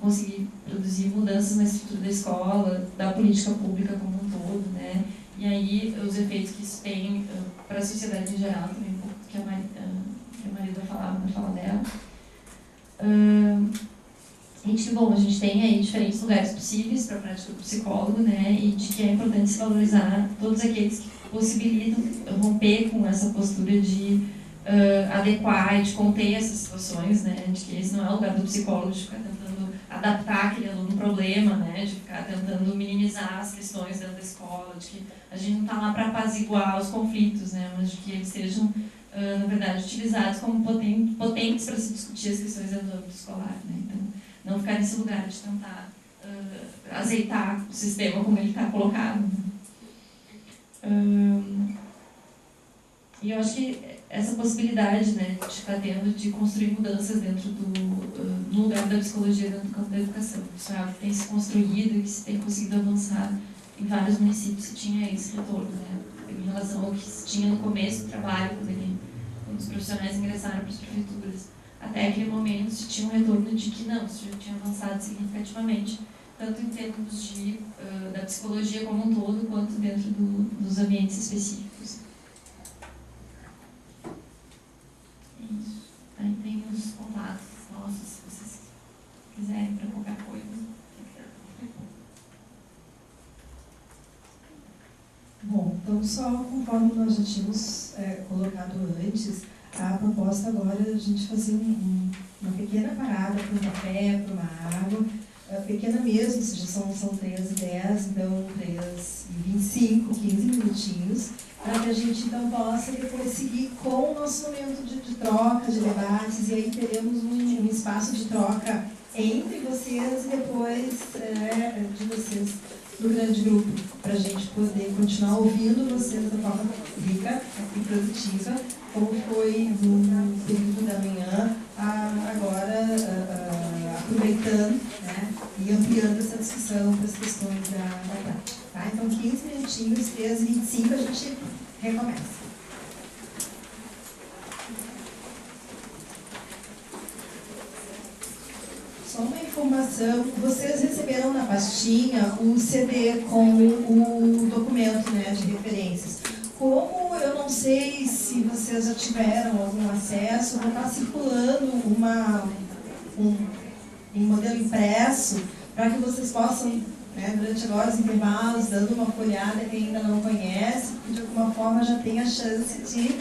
conseguir produzir mudanças na estrutura da escola, da política pública como um todo, né, e aí os efeitos que isso tem para a sociedade em geral, também um pouco do que a Marida falava na fala dela. E de que, bom, a gente tem aí diferentes lugares possíveis para a prática do psicólogo, né, e de que é importante se valorizar todos aqueles que possibilitam romper com essa postura de adequar e de conter essas situações, né, de que esse não é o lugar do psicólogo de ficar tentando adaptar aquele aluno problema, né, de ficar tentando minimizar as questões dentro da escola, de que a gente não está lá para apaziguar os conflitos, né, mas de que eles sejam, na verdade, utilizados como potentes para se discutir as questões dentro do âmbito escolar, né, então não ficar nesse lugar de tentar azeitar o sistema como ele está colocado. E eu acho que essa possibilidade, né, de estar tendo de construir mudanças dentro do lugar da psicologia dentro do campo da educação. Isso é algo que tem se construído e que se tem conseguido avançar em vários municípios que tinha esse retorno, né, em relação ao que se tinha no começo do trabalho, quando os profissionais ingressaram para as prefeituras. Até aquele momento se tinha um retorno de que não, isso já tinha avançado significativamente, tanto em termos da psicologia como um todo, quanto dentro dos ambientes específicos. Isso. Aí tem os contatos nossos, se vocês quiserem, para qualquer coisa. Bom, então só conforme nós já tínhamos colocado antes, a proposta agora é a gente fazer uma pequena parada para um café, para uma água, pequena mesmo, ou seja, são 3h10, então 3h25, 15 minutinhos, para que a gente então possa depois seguir com o nosso momento de troca, de debates, e aí teremos um espaço de troca entre vocês e depois de vocês do grande grupo, para a gente poder continuar ouvindo vocês da forma rica e produtiva, como foi no período da manhã, agora aproveitando, né, e ampliando essa discussão para as questões da prática. Tá? Então, 15 minutinhos, 3h25, a gente recomeça. Só uma informação, vocês receberam na pastinha o CD com o documento, né, de referências. Como eu não sei se vocês já tiveram algum acesso, vou estar circulando um modelo impresso para que vocês possam, né, durante agora os intervalos, dando uma folhada, quem ainda não conhece, que de alguma forma já tem a chance de,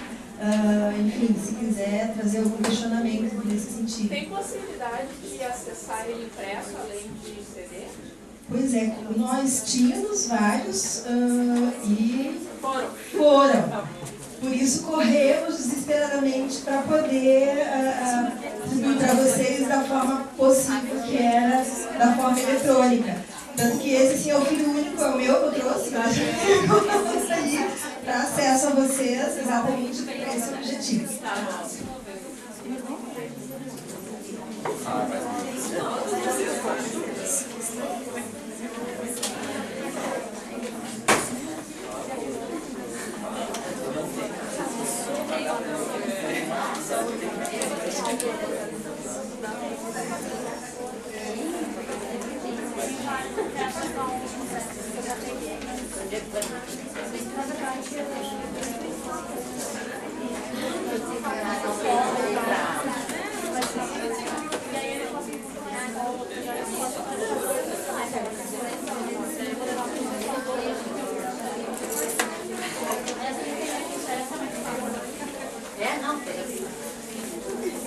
enfim, se quiser trazer algum questionamento nesse sentido. Tem possibilidade de acessar ele impresso além de CD? Pois é, nós tínhamos vários e foram. Por isso corremos desesperadamente para poder distribuir para vocês da forma possível, que era da forma eletrônica. Tanto que esse sim é o filho único, é o meu que eu trouxe, para acesso a vocês, exatamente para esse objetivo.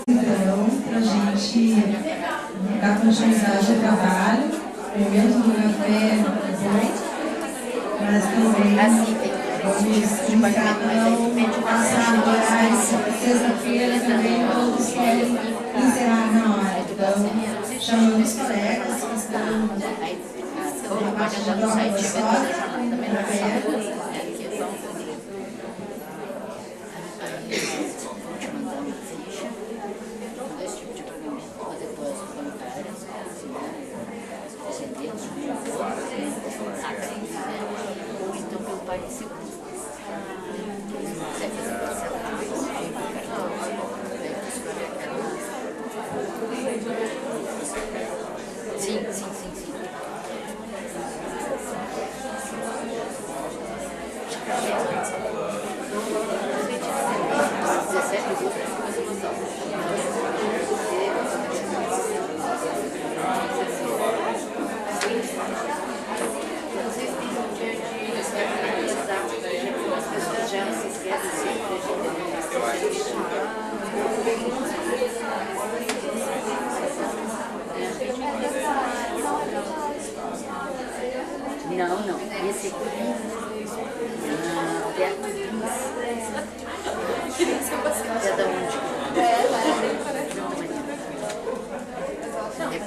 Então, para a gente dar continuidade ao trabalho, o momento do café é bom, mas também vamos então passar agora, sexta-feira também todos querem encerrar na hora. Então, chamando os colegas que estão na parte da troca gostosa, café.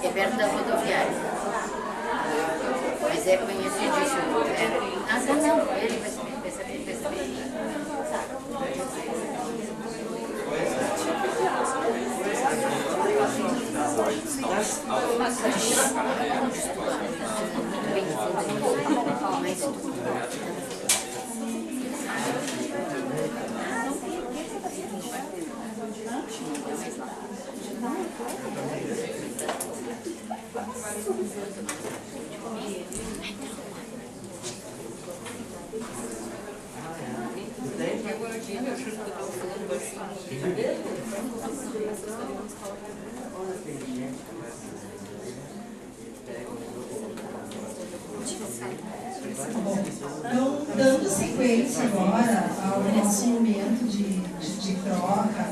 É perto da rodoviária. Mas é conhecidíssimo. Não, ele vai saber. Então, dando sequência agora ao nosso momento de troca,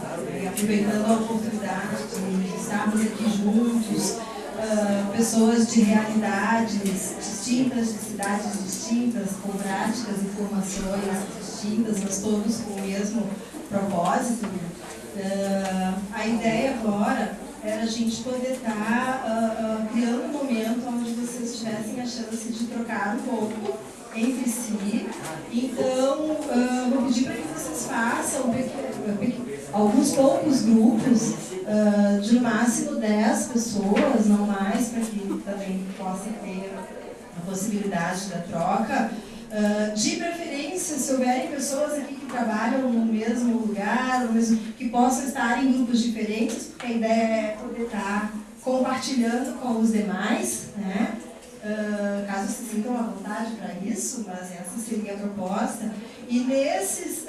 aproveitando a oportunidade de estarmos aqui juntos, pessoas de realidades distintas, de cidades distintas, com práticas e formações distintas, mas todos com o mesmo propósito. A ideia agora era a gente poder estar criando um momento onde vocês tivessem a chance de trocar um pouco entre si. Então, vou pedir para que vocês façam alguns poucos grupos, de no máximo 10 pessoas, não mais, para que também possa ter a possibilidade da troca. De preferência, se houverem pessoas aqui que trabalham no mesmo lugar, que possam estar em grupos diferentes, porque a ideia é poder estar compartilhando com os demais, né? Caso se sintam à vontade para isso, mas essa seria a proposta. E nesses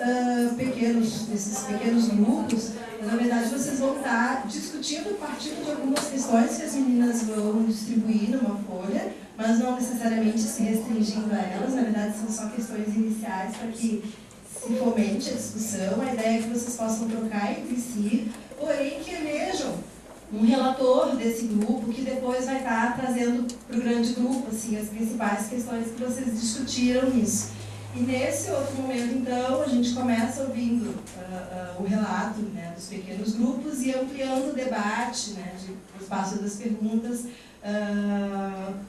pequenos grupos, na verdade, vocês vão estar discutindo, partindo de algumas questões que as meninas vão distribuir numa folha, mas não necessariamente se restringindo a elas. Na verdade, são só questões iniciais para que se fomente a discussão. A ideia é que vocês possam trocar entre si, porém que elejam um relator desse grupo que depois vai estar trazendo para o grande grupo assim, as principais questões que vocês discutiram nisso. E nesse outro momento, então, a gente começa ouvindo o relato, né, dos pequenos grupos e ampliando o debate, né, o espaço das perguntas,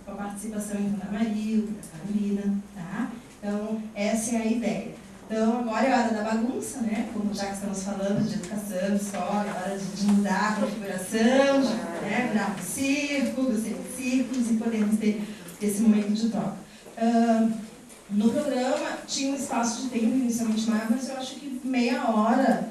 com a participação então, da Maria, da Carolina, tá? Então, essa é a ideia. Então, agora é a hora da bagunça, né? Como já que estamos falando de educação, escola, é hora de mudar a configuração, de virar um círculo, semicírculos e podemos ter esse momento de troca. No programa tinha um espaço de tempo inicialmente maior, mas eu acho que meia hora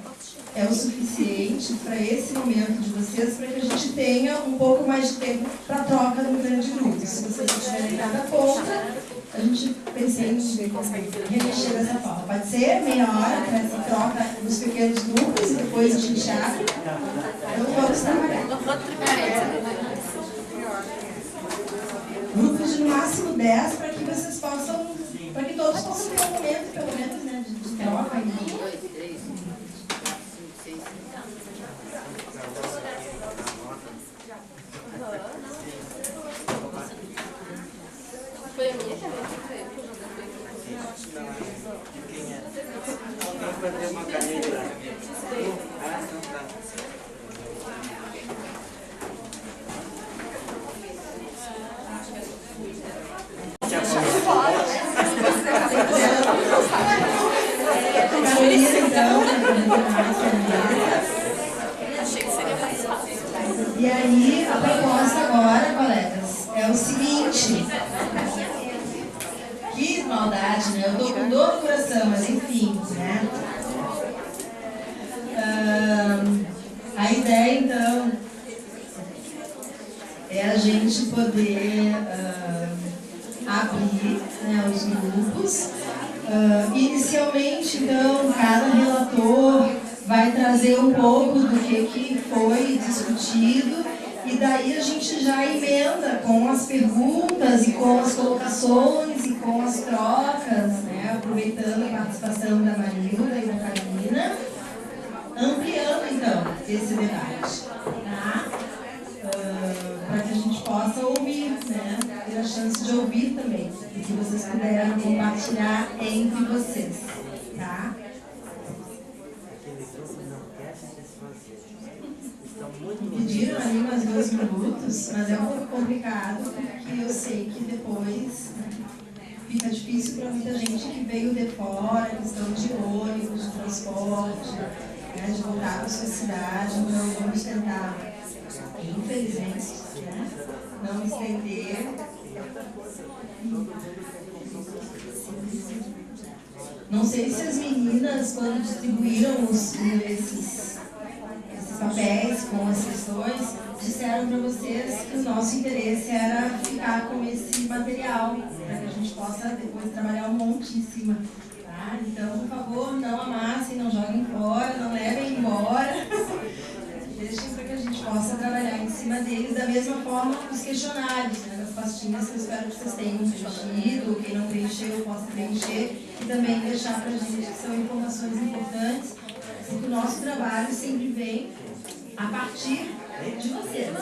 é o suficiente para esse momento de vocês, para que a gente tenha um pouco mais de tempo para troca no grande grupo. Se vocês não tiverem nada contra, a gente pensa em remexer dessa forma. Pode ser meia hora para essa troca nos pequenos grupos e depois a gente abre. Então vamos trabalhar. Grupos de no máximo 10 para que vocês possam, para que todos possam ter um momento, pelo menos, né, de troca. 1, 2, 3, 4, 5, 6, 7. Foi a minha também. Vamos fazer uma caneta. E aí, a proposta agora, colegas, é o seguinte. Que maldade, né? Eu tô com dor no coração, mas enfim, né? A ideia, então, é a gente poder abrir, né, os grupos. Inicialmente, então, cada relator vai trazer um pouco do que foi discutido e daí a gente já emenda com as perguntas e com as colocações e com as trocas, né, aproveitando a participação da Marilda e da Carolina, ampliando, então, esse debate, tá? Para que a gente possa ouvir, né, ter a chance de de ouvir também, e que vocês puderam compartilhar entre vocês, tá? Me pediram ali mais 2 minutos, mas é um pouco complicado, porque eu sei que depois fica difícil para muita gente que veio de fora, questão de ônibus, de transporte, né, de voltar para a sua cidade. Então vamos tentar, infelizmente, né, não estender. Não sei se as meninas, quando distribuíram esses papéis com as questões, disseram para vocês que o nosso interesse era ficar com esse material, para que a gente possa depois trabalhar um monte em cima. Tá? Então, por favor, não amassem, não joguem fora, não levem embora. Deixem para que a gente possa trabalhar em cima deles, da mesma forma que os questionários, né, nas pastinhas que eu espero que vocês tenham preenchido, quem não preencheu possa preencher, e também deixar para a gente que são informações importantes, porque o nosso trabalho sempre vem a partir de vocês.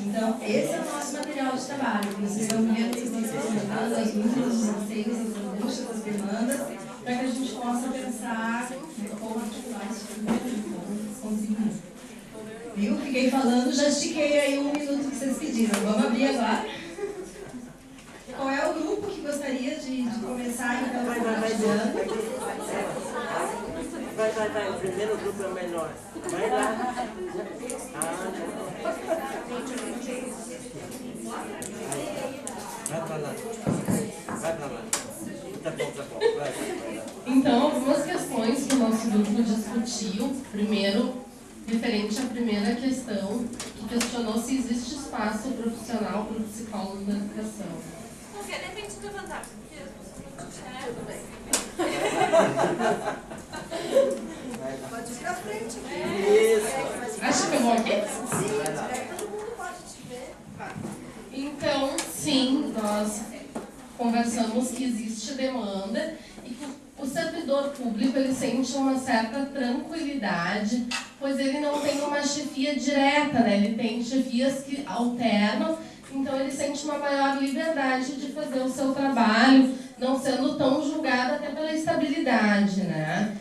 Então, esse é o nosso material de trabalho. Vocês estão vendo, vocês estão experimentando as dúvidas, os anseios, as angústias, as demandas, para que a gente possa pensar como articular isso tudo, conseguir. Viu? Fiquei falando, já estiquei aí 1 minuto que vocês pediram. Vamos abrir agora. Qual é o grupo que gostaria de começar, então, compartilhando? Vai, o primeiro grupo é o melhor. Vai lá. Vai pra lá. Tá bom. Vai lá. Então, algumas questões que o nosso grupo discutiu. Primeiro, referente à primeira questão, que questionou se existe espaço profissional para o psicólogo da educação. Porque depende de levantar. Tudo bem. Pode ir pra frente. Isso. Acho que eu vou aqui? Sim, todo mundo pode te ver. Então, sim, nós conversamos que existe demanda e que o servidor público ele sente uma certa tranquilidade, pois ele não tem uma chefia direta, né? Ele tem chefias que alternam, então ele sente uma maior liberdade de fazer o seu trabalho, não sendo tão julgado até pela estabilidade, né?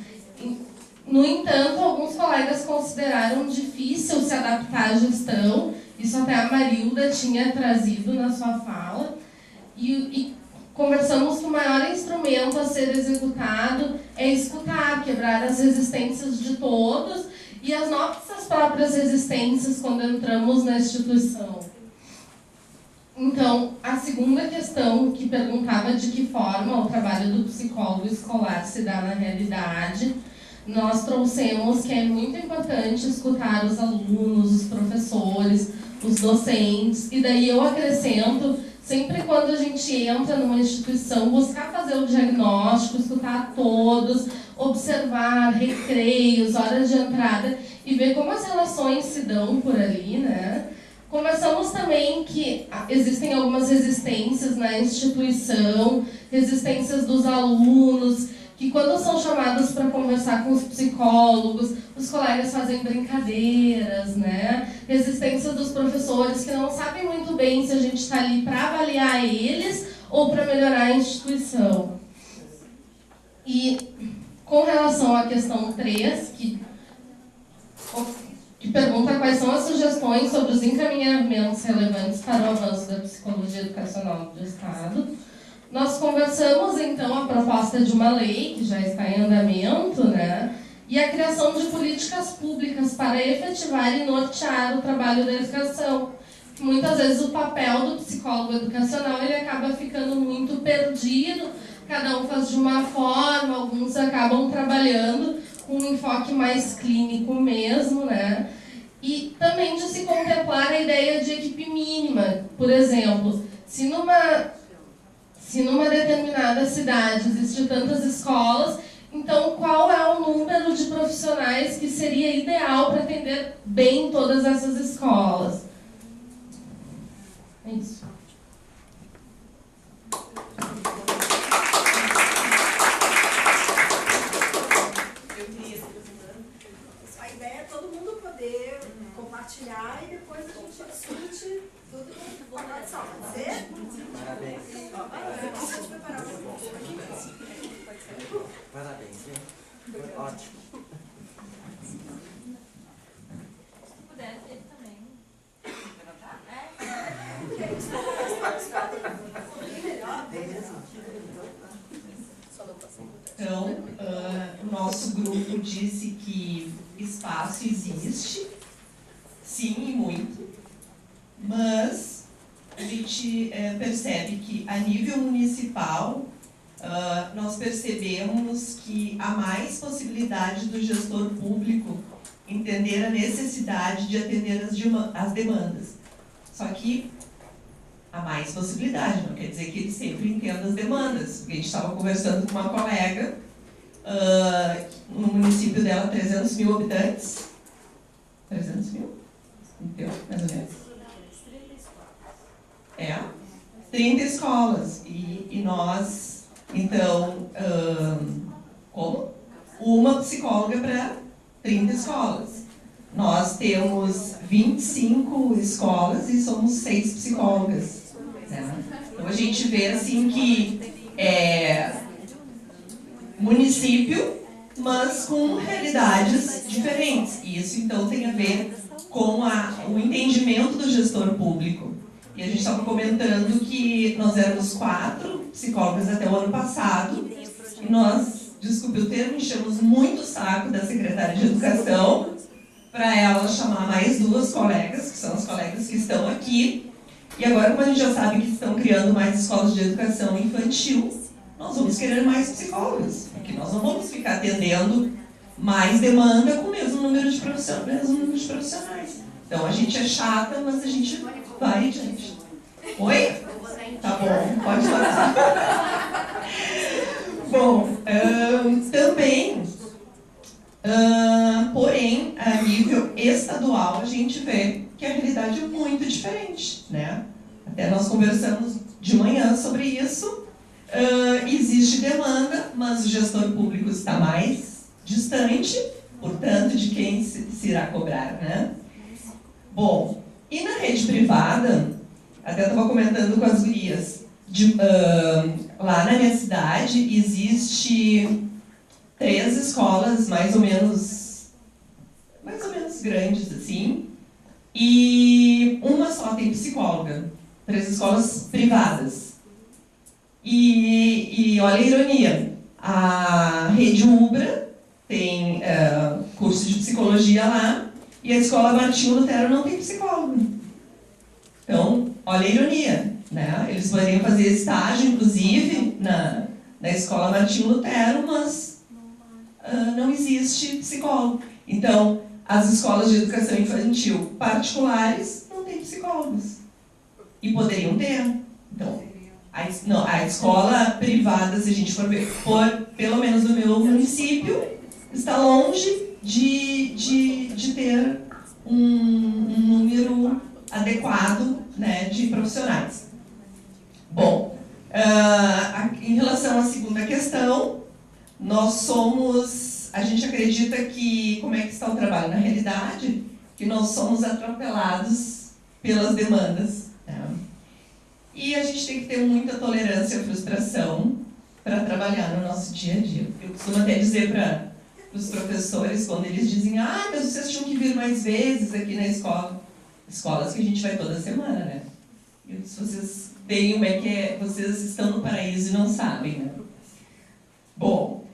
No entanto, alguns colegas consideraram difícil se adaptar à gestão, isso até a Marilda tinha trazido na sua fala, e conversamos que o maior instrumento a ser executado é escutar, quebrar as resistências de todos e as nossas próprias resistências quando entramos na instituição. Então, a segunda questão, que perguntava de que forma o trabalho do psicólogo escolar se dá na realidade, nós trouxemos que é muito importante escutar os alunos, os professores, os docentes, e daí eu acrescento, sempre quando a gente entra numa instituição, buscar fazer o diagnóstico, escutar todos, observar recreios, horas de entrada, e ver como as relações se dão por ali, né? Conversamos também que existem algumas resistências na instituição, resistências dos alunos, que quando são chamados para conversar com os psicólogos, os colegas fazem brincadeiras, né? Resistência dos professores que não sabem muito bem se a gente está ali para avaliar eles ou para melhorar a instituição. E com relação à questão 3, que pergunta quais são as sugestões sobre os encaminhamentos relevantes para o avanço da psicologia educacional do Estado, nós conversamos, então, a proposta de uma lei, que já está em andamento, né, e a criação de políticas públicas para efetivar e nortear o trabalho da educação. Muitas vezes o papel do psicólogo educacional ele acaba ficando muito perdido, cada um faz de uma forma, alguns acabam trabalhando com um enfoque mais clínico mesmo, né? E também de se contemplar a ideia de equipe mínima. Por exemplo, se numa determinada cidade existem tantas escolas, então qual é o número de profissionais que seria ideal para atender bem todas essas escolas? É isso. A ideia é todo mundo poder compartilhar e depois a gente discute Todo mundo boa noção, pode ser? Parabéns. Deixa eu te preparar um pouquinho. Parabéns, hein? Foi ótimo. Se puder, ele também. Então, o nosso grupo disse que espaço existe, sim, e muito, mas a gente percebe que a nível municipal nós percebemos que há mais possibilidade do gestor público entender a necessidade de atender as demandas. Só que há mais possibilidade, não quer dizer que ele sempre entenda as demandas. Porque a gente estava conversando com uma colega, no município dela, 300 mil habitantes. 300 mil? Então, mais ou menos. 30 escolas. E nós, então, como? Uma psicóloga para 30 escolas. Nós temos 25 escolas e somos 6 psicólogas. Né? Então a gente vê assim que é município, mas com realidades diferentes. E isso então tem a ver com o entendimento do gestor público. E a gente estava comentando que nós éramos 4 psicólogas até o ano passado e nós, desculpe o termo, enchemos muito o saco da secretária de Educação para ela chamar mais 2 colegas, que são as colegas que estão aqui. E agora, como a gente já sabe que estão criando mais escolas de educação infantil, nós vamos querer mais psicólogos, porque nós não vamos ficar atendendo mais demanda com o mesmo número de profissionais. Então, a gente é chata, mas a gente vai adiante. Oi? Tá bom, pode falar. Bom, também, porém, a nível estadual, a gente vê que a realidade é muito diferente, né? Até nós conversamos de manhã sobre isso. Existe demanda, mas o gestor público está mais distante, portanto, de quem se irá cobrar, né? Bom, e na rede privada, até estava comentando com as gurias, lá na minha cidade existe 3 escolas mais ou menos grandes, assim, e uma só tem psicóloga, 3 escolas privadas. E olha a ironia, a rede Ubra tem curso de psicologia lá, e a escola Martinho Lutero não tem psicólogo. Então, olha a ironia, né? Eles poderiam fazer estágio, inclusive, na escola Martinho Lutero, mas não existe psicólogo. Então, as escolas de educação infantil particulares não têm psicólogos. E poderiam ter. Então, a escola privada, se a gente for ver, pelo menos no meu município, está longe de ter um número adequado, né, de profissionais. Bom, em relação à segunda questão, a gente acredita que, como é que está o trabalho na realidade, que nós somos atropelados pelas demandas, né? E a gente tem que ter muita tolerância à frustração para trabalhar no nosso dia a dia. Eu costumo até dizer para os professores, quando eles dizem, mas vocês tinham que vir mais vezes aqui na escola. Escolas que a gente vai toda semana, né? Eu disse, vocês veem como é que é, vocês estão no paraíso e não sabem, né? Bom,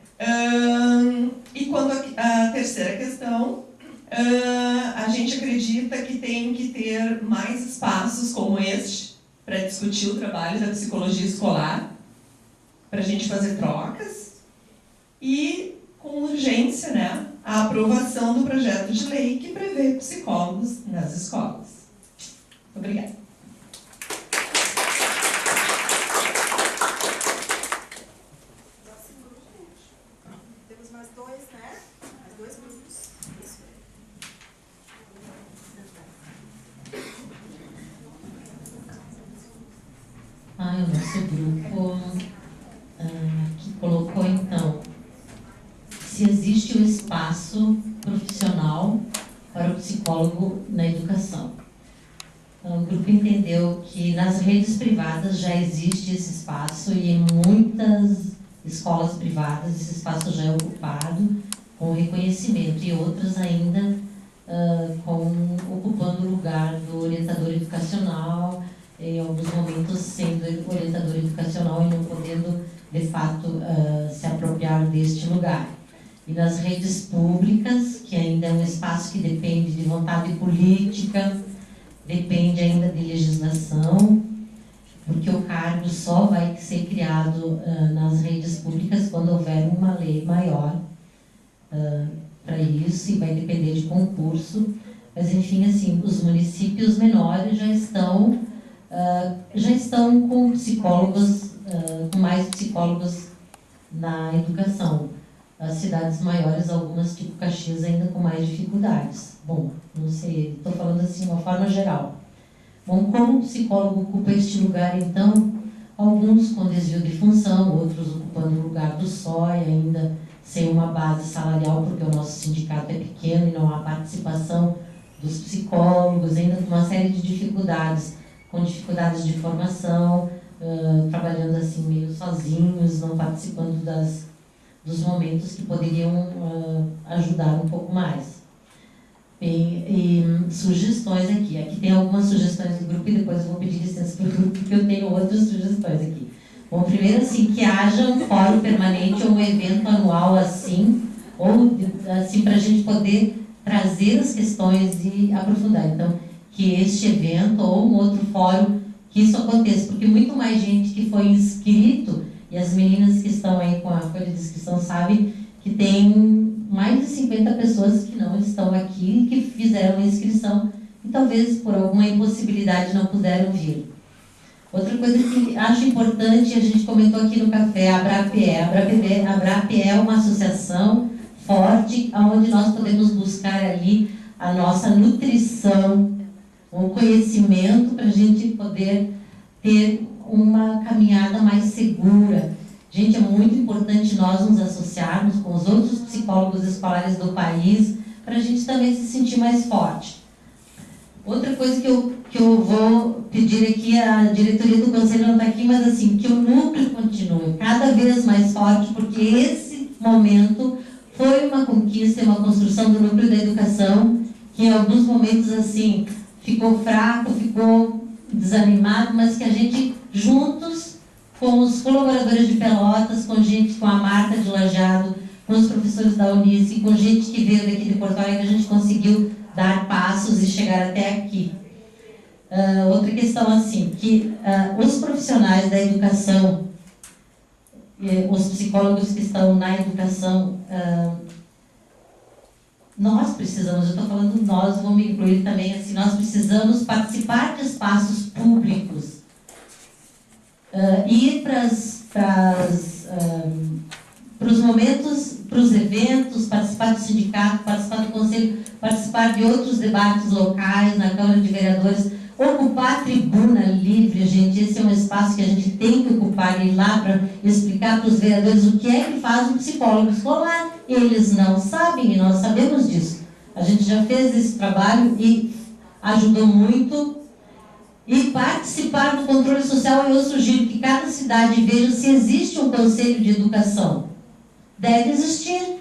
e quanto à terceira questão, a gente acredita que tem que ter mais espaços como este para discutir o trabalho da psicologia escolar, para a gente fazer trocas e, com urgência, né, a aprovação do projeto de lei que prevê psicólogos nas escolas. Obrigada. Temos mais 2, né? Mais 2 grupos. Isso. O nosso grupo que colocou, então, se existe um espaço profissional para o psicólogo na educação. o grupo entendeu que nas redes privadas já existe esse espaço e em muitas escolas privadas esse espaço já é ocupado com reconhecimento e outras ainda ocupando o lugar do orientador educacional, em alguns momentos sendo orientador educacional e não podendo, de fato, se apropriar deste lugar. E nas redes públicas, que ainda é um espaço que depende de vontade política, depende ainda de legislação, porque o cargo só vai ser criado nas redes públicas quando houver uma lei maior para isso, e vai depender de concurso. Mas, enfim, assim, os municípios menores já estão com psicólogos, com mais psicólogos na educação. As cidades maiores, algumas tipo Caxias, ainda com mais dificuldades. Bom, não sei, estou falando assim de uma forma geral. Bom, como o psicólogo ocupa este lugar, então, alguns com desvio de função, outros ocupando o lugar do SOI, ainda sem uma base salarial, porque o nosso sindicato é pequeno e não há participação dos psicólogos, ainda com uma série de dificuldades, com dificuldades de formação, trabalhando assim meio sozinhos, não participando dos momentos que poderiam ajudar um pouco mais. Bem, e sugestões aqui. Aqui tem algumas sugestões do grupo e depois eu vou pedir licença para o grupo, porque eu tenho outras sugestões aqui. Bom, primeiro, assim, que haja um fórum permanente ou um evento anual assim, ou assim, para a gente poder trazer as questões e aprofundar. Então, que este evento ou um outro fórum, que isso aconteça, porque muito mais gente que foi inscrito, e as meninas que estão aí com a folha de inscrição sabem que tem mais de 50 pessoas que não estão aqui, que fizeram a inscrição e talvez por alguma impossibilidade não puderam vir. Outra coisa que acho importante, a gente comentou aqui no café, a Abrape. A Abrape é uma associação forte, onde nós podemos buscar ali a nossa nutrição, o conhecimento para a gente poder ter uma caminhada mais segura. Gente, é muito importante nós nos associarmos com os outros psicólogos escolares do país para a gente também se sentir mais forte. Outra coisa que eu vou pedir aqui, a diretoria do conselho não está aqui, mas assim, que o núcleo continue cada vez mais forte, porque esse momento foi uma conquista e uma construção do núcleo da educação, que em alguns momentos assim, ficou fraco, ficou desanimado, mas que a gente juntos, com os colaboradores de Pelotas, com gente, com a Marta de Lajeado, com os professores da Unice, com gente que veio daqui de Porto Alegre, a gente conseguiu dar passos e chegar até aqui. Outra questão assim, que os profissionais da educação, os psicólogos que estão na educação, nós precisamos, eu estou falando nós, vou me incluir também, assim, nós precisamos participar de espaços públicos, ir para os momentos, para os eventos, participar do sindicato, participar do conselho, participar de outros debates locais na Câmara de Vereadores, ocupar a tribuna livre, gente. Esse é um espaço que a gente tem que ocupar e ir lá para explicar para os vereadores o que é que faz um psicólogo escolar. Eles não sabem e nós sabemos disso. A gente já fez esse trabalho e ajudou muito. E participar do controle social, eu sugiro que cada cidade veja se existe um conselho de educação. Deve existir.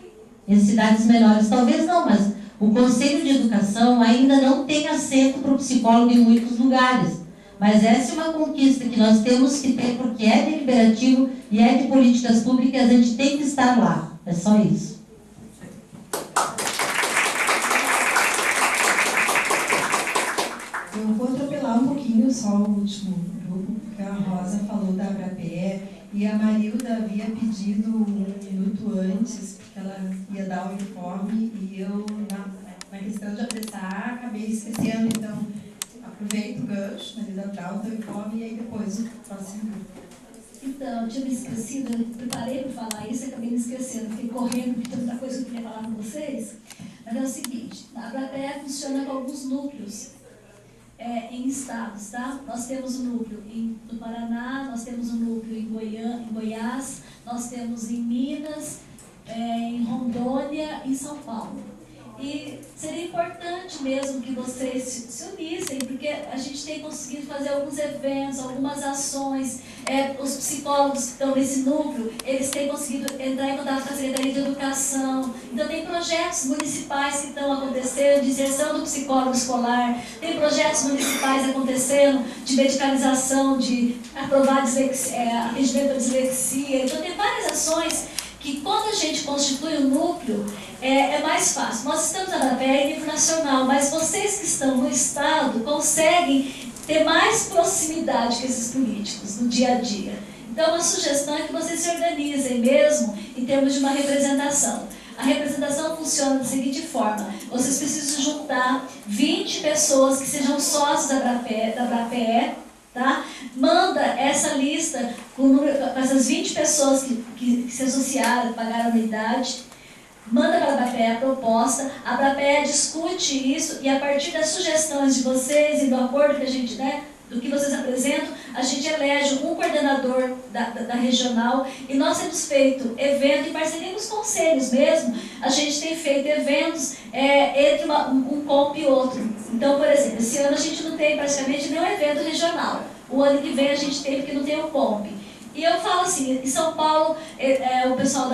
Em cidades menores talvez não, mas o conselho de educação ainda não tem assento para o psicólogo em muitos lugares. Mas essa é uma conquista que nós temos que ter, porque é deliberativo e é de políticas públicas, a gente tem que estar lá. É só isso. Eu vou atropelar um pouquinho só o último grupo, porque a Rosa falou da Abrape e a Marilda havia pedido um minuto antes, porque ela ia dar o informe e eu, na questão de apressar, acabei esquecendo. Então, aproveito o gancho, Marilda, dá o teu informe e aí depois o próximo grupo. Então, eu tinha me esquecido, eu preparei para falar isso e acabei me esquecendo, fiquei correndo, porque tem muita coisa que eu queria falar com vocês. Mas é o seguinte, a Abrape funciona com alguns núcleos. Em estados, tá? Nós temos um núcleo no Paraná, nós temos um núcleo em Goiás, nós temos em Minas, em Rondônia e em São Paulo. E seria importante mesmo que vocês se unissem, porque a gente tem conseguido fazer alguns eventos, algumas ações. Os psicólogos que estão nesse núcleo, eles têm conseguido entrar em contato com a Secretaria de Educação. Então tem projetos municipais que estão acontecendo de inserção do psicólogo escolar, tem projetos municipais acontecendo de medicalização, de aprovar atendimento à dislexia. Então tem várias ações que quando a gente constitui um núcleo, é mais fácil. Nós estamos na ABRAPE em nível nacional, mas vocês que estão no Estado conseguem ter mais proximidade com esses políticos no dia a dia. Então, a sugestão é que vocês se organizem mesmo em termos de uma representação. A representação funciona da seguinte forma: vocês precisam juntar 20 pessoas que sejam sócios da ABRAPE, tá? Manda essa lista com essas 20 pessoas que se associaram, pagaram a anuidade. Manda para a ABRAPE a proposta, a ABRAPE discute isso e a partir das sugestões de vocês e do acordo que a gente, do que vocês apresentam, a gente elege um coordenador da regional e nós temos feito evento em parceria com os conselhos mesmo. A gente tem feito eventos entre um COMP e outro. Então, por exemplo, esse ano a gente não tem praticamente nenhum evento regional. O ano que vem a gente tem porque não tem o COMP. E eu falo assim, em São Paulo, o pessoal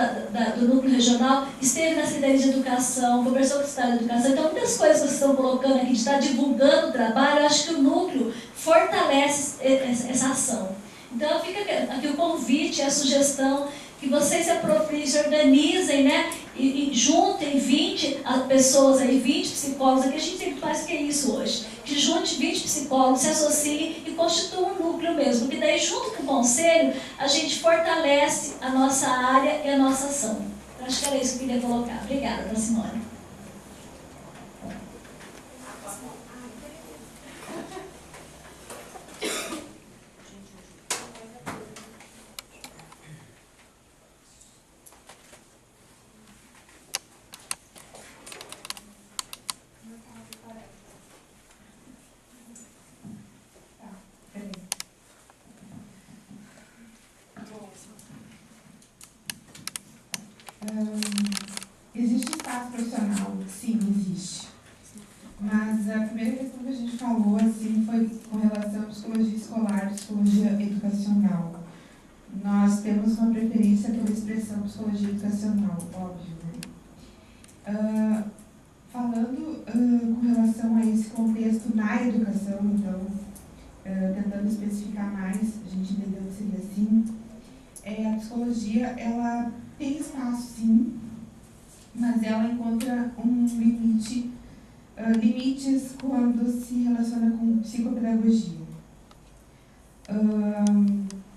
do núcleo regional esteve na Secretaria de Educação, conversou com o Secretaria de Educação. Então, muitas coisas que vocês estão colocando aqui, de estar divulgando o trabalho, eu acho que o núcleo fortalece essa ação. Então, fica aqui o convite, a sugestão, que vocês se apropriem, se organizem, né? E juntem 20 pessoas aí, 20 psicólogos, aqui a gente sempre faz o que é isso hoje. Que junte 20 psicólogos, se associem e constituam um núcleo mesmo. Porque daí, junto com o conselho, a gente fortalece a nossa área e a nossa ação. Eu acho que era isso que eu queria colocar. Obrigada, dona Simone. Existe espaço profissional? Sim, existe. Mas a primeira questão que a gente falou assim, foi com relação à psicologia escolar, psicologia educacional. Nós temos uma preferência pela expressão psicologia educacional, óbvio, né? Falando com relação a esse contexto na educação, então, tentando especificar mais, a gente entendeu que seria assim, a psicologia, ela tem espaço, sim, mas ela encontra um limite, limites quando se relaciona com psicopedagogia.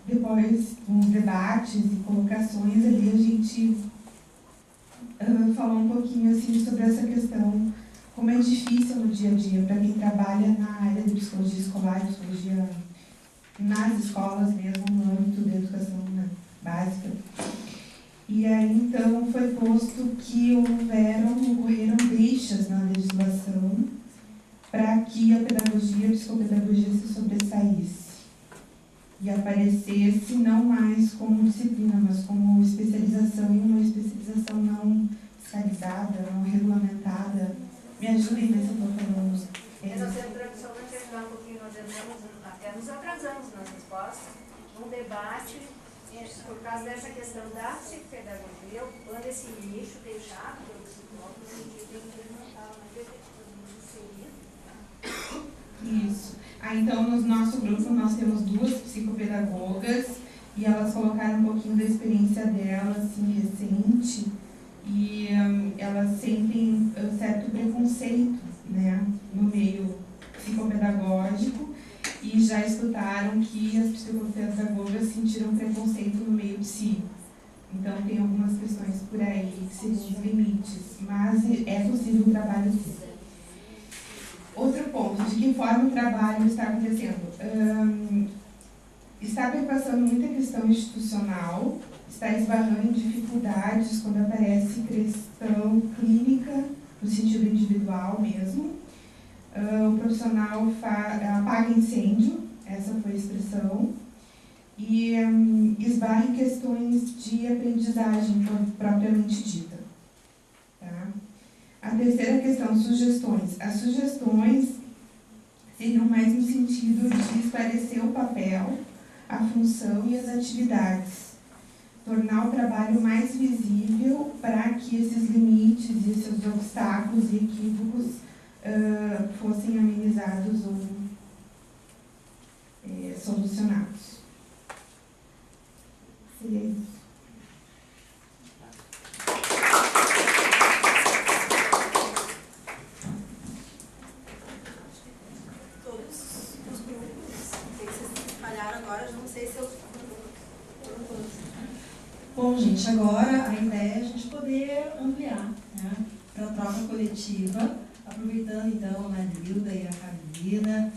Depois, com os debates e colocações ali, a gente falou um pouquinho assim, sobre essa questão, como é difícil no dia a dia para quem trabalha na área de psicologia escolar, psicologia nas escolas mesmo, no âmbito da educação básica. E aí, então, foi posto que ocorreram deixas na legislação para que a pedagogia, a psicopedagogia se sobressaísse e aparecesse não mais como disciplina, mas como especialização, e uma especialização não fiscalizada, não regulamentada. Me ajudem nessa tua falando. Nós temos, só para terminar um pouquinho, nós até nos atrasamos nas respostas, num debate, por causa dessa questão da psicopedagogia, ocupando esse nicho deixado pelo psicólogo, no sentido de implementar uma Isso. Então, no nosso grupo, nós temos 2 psicopedagogas e elas colocaram um pouquinho da experiência delas, assim, recente, e elas sentem um certo preconceito, né, no meio psicopedagógico, e já escutaram que as psicopedagogas sentiram preconceito no meio psi. Então, tem algumas questões por aí que seriam os limites, mas é possível o trabalho sim. Outro ponto, de que forma o trabalho está acontecendo? Está perpassando muita questão institucional, está esbarrando em dificuldades quando aparece questão clínica, no sentido individual mesmo. O profissional apaga incêndio, essa foi a expressão, e esbarra em questões de aprendizagem propriamente dita. Tá? A terceira questão, sugestões. As sugestões seriam mais no sentido de esclarecer o papel, a função e as atividades. Tornar o trabalho mais visível para que esses limites, esses obstáculos e equívocos fossem amenizados ou solucionados. Seria isso. Bom, gente, agora a ideia é a gente poder ampliar, né, para a troca coletiva, aproveitando então a Marilda e a Carolina.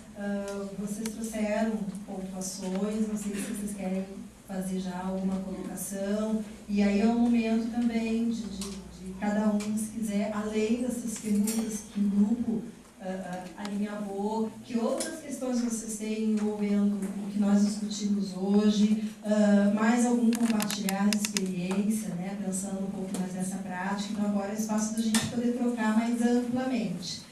Vocês trouxeram pontuações, não sei se vocês querem fazer já alguma colocação, e aí é o momento também de cada um, se quiser, além dessas perguntas que o grupo alinhavou, que outras questões vocês têm envolvendo o que nós discutimos hoje, mais algum compartilhar de experiência, né, pensando um pouco mais nessa prática. Então agora é espaço da gente poder trocar mais amplamente.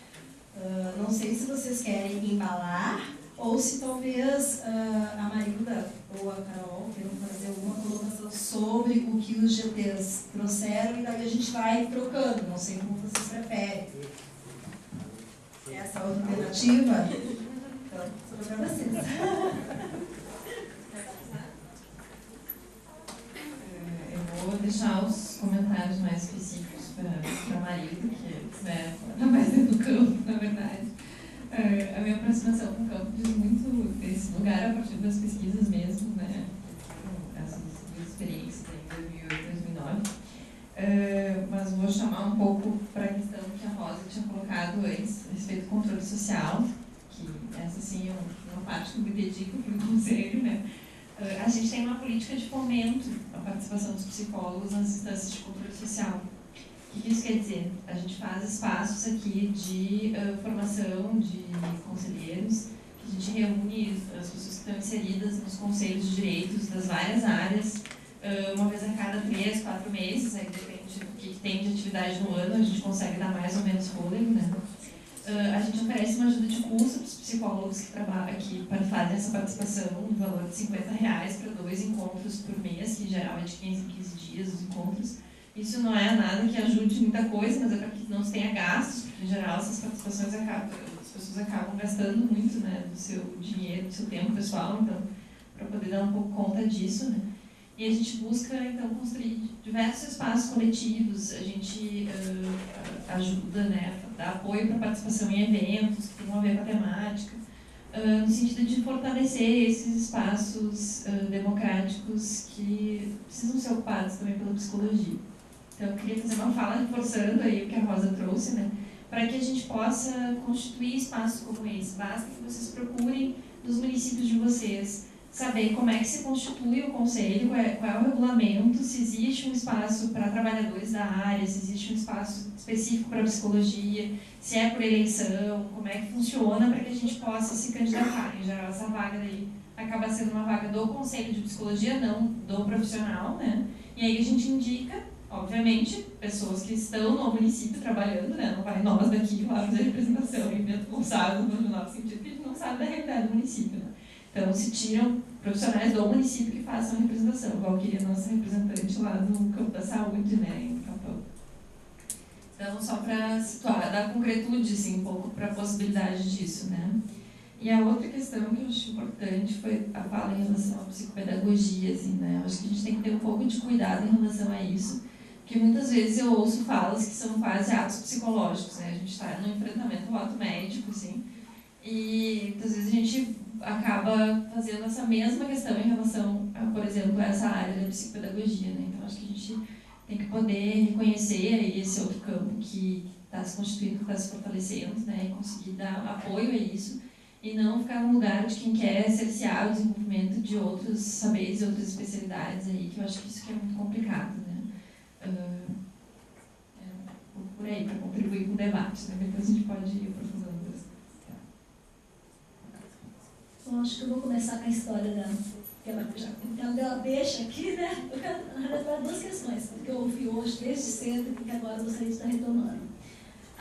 Não sei se vocês querem embalar ou se talvez a Marilda ou a Carol queiram fazer alguma colocação sobre o que os GTs trouxeram e daí a gente vai trocando, não sei como vocês preferem. Essa outra alternativa? Então, sobre para vocês. Eu vou deixar os comentários mais específicos para a Marilda, que né, está mais dentro do campo, na verdade. A minha aproximação com o campo diz muito desse lugar a partir das pesquisas mesmo, né? Essas duas experiências em 2008 e 2009. Mas vou chamar um pouco para a questão que a Rosa tinha colocado antes, a respeito do controle social, que essa sim é uma parte que eu me dedico para o conselho, né? A gente tem uma política de fomento à participação dos psicólogos nas instâncias de controle social. O que isso quer dizer? A gente faz espaços aqui de formação de conselheiros, que a gente reúne as pessoas que estão inseridas nos conselhos de direitos das várias áreas, uma vez a cada 3, 4 meses, aí depende do que tem de atividade no ano, a gente consegue dar mais ou menos fôlego, né? A gente oferece uma ajuda de custo para os psicólogos que trabalham aqui para fazer essa participação no valor de R$50 para 2 encontros por mês, que em geral é de 15 em 15 dias os encontros. Isso não é nada que ajude muita coisa, mas é para que não se tenha gastos, porque em geral essas participações as pessoas acabam gastando muito, né, do seu dinheiro, do seu tempo pessoal, então, para poder dar um pouco conta disso, né. E a gente busca, então, construir diversos espaços coletivos, a gente ajuda, né, a dar apoio para participação em eventos que tenham a ver com a temática, no sentido de fortalecer esses espaços democráticos que precisam ser ocupados também pela psicologia. Então, eu queria fazer uma fala reforçando aí o que a Rosa trouxe, né, para que a gente possa constituir espaços como esse. Basta que vocês procurem nos municípios de vocês, saber como é que se constitui o conselho, qual é o regulamento, se existe um espaço para trabalhadores da área, se existe um espaço específico para psicologia, se é por eleição, como é que funciona para que a gente possa se candidatar. Em geral, essa vaga daí acaba sendo uma vaga do conselho de psicologia, não do profissional, né? E aí a gente indica, obviamente, pessoas que estão no município trabalhando, né? Não vai nós daqui lá fazer representação e Bento Gonçalves no nosso sentido, porque a gente não sabe da realidade do município, né? Então, se tiram profissionais do município que façam representação, igual queria a nossa representante lá no campo da saúde, né, em Capão. Então, só para situar, dar concretude, assim, um pouco para a possibilidade disso, né. E a outra questão que eu acho importante foi a fala em relação à psicopedagogia, assim, né. Eu acho que a gente tem que ter um pouco de cuidado em relação a isso, porque muitas vezes eu ouço falas que são quase atos psicológicos, né. A gente está no enfrentamento ao ato médico, assim, e muitas vezes a gente acaba fazendo essa mesma questão em relação a, por exemplo, essa área da psicopedagogia, né? Então, acho que a gente tem que poder reconhecer aí esse outro campo que está se constituindo, que está se fortalecendo, né? E conseguir dar apoio a isso e não ficar no lugar de quem quer cercear o desenvolvimento de outros saberes e outras especialidades aí, que eu acho que isso que é muito complicado, né? Por aí, para contribuir com o debate, né? Depois a gente pode ir aprofundando. Bom, acho que eu vou começar com a história dela, que ela já deu a deixa aqui, né? Eu quero para duas questões, porque eu ouvi hoje desde cedo e que agora eu gostaria de estar retomando.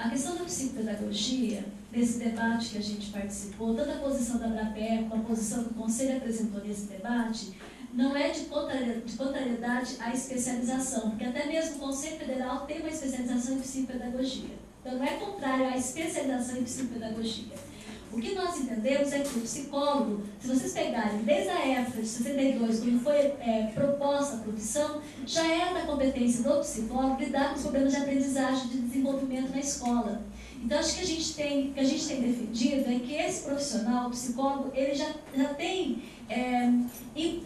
A questão da psicopedagogia, nesse debate que a gente participou, tanto a posição da ABRAPER como a posição que o Conselho apresentou nesse debate, não é de contrariedade à especialização, porque até mesmo o Conselho Federal tem uma especialização em psicopedagogia. Então, não é contrário à especialização em psicopedagogia. O que nós entendemos é que o psicólogo, se vocês pegarem desde a época de 62, quando foi proposta a profissão, já era da competência do psicólogo lidar com os problemas de aprendizagem e de desenvolvimento na escola. Então, acho que a gente tem defendido é que esse profissional, o psicólogo, ele já tem,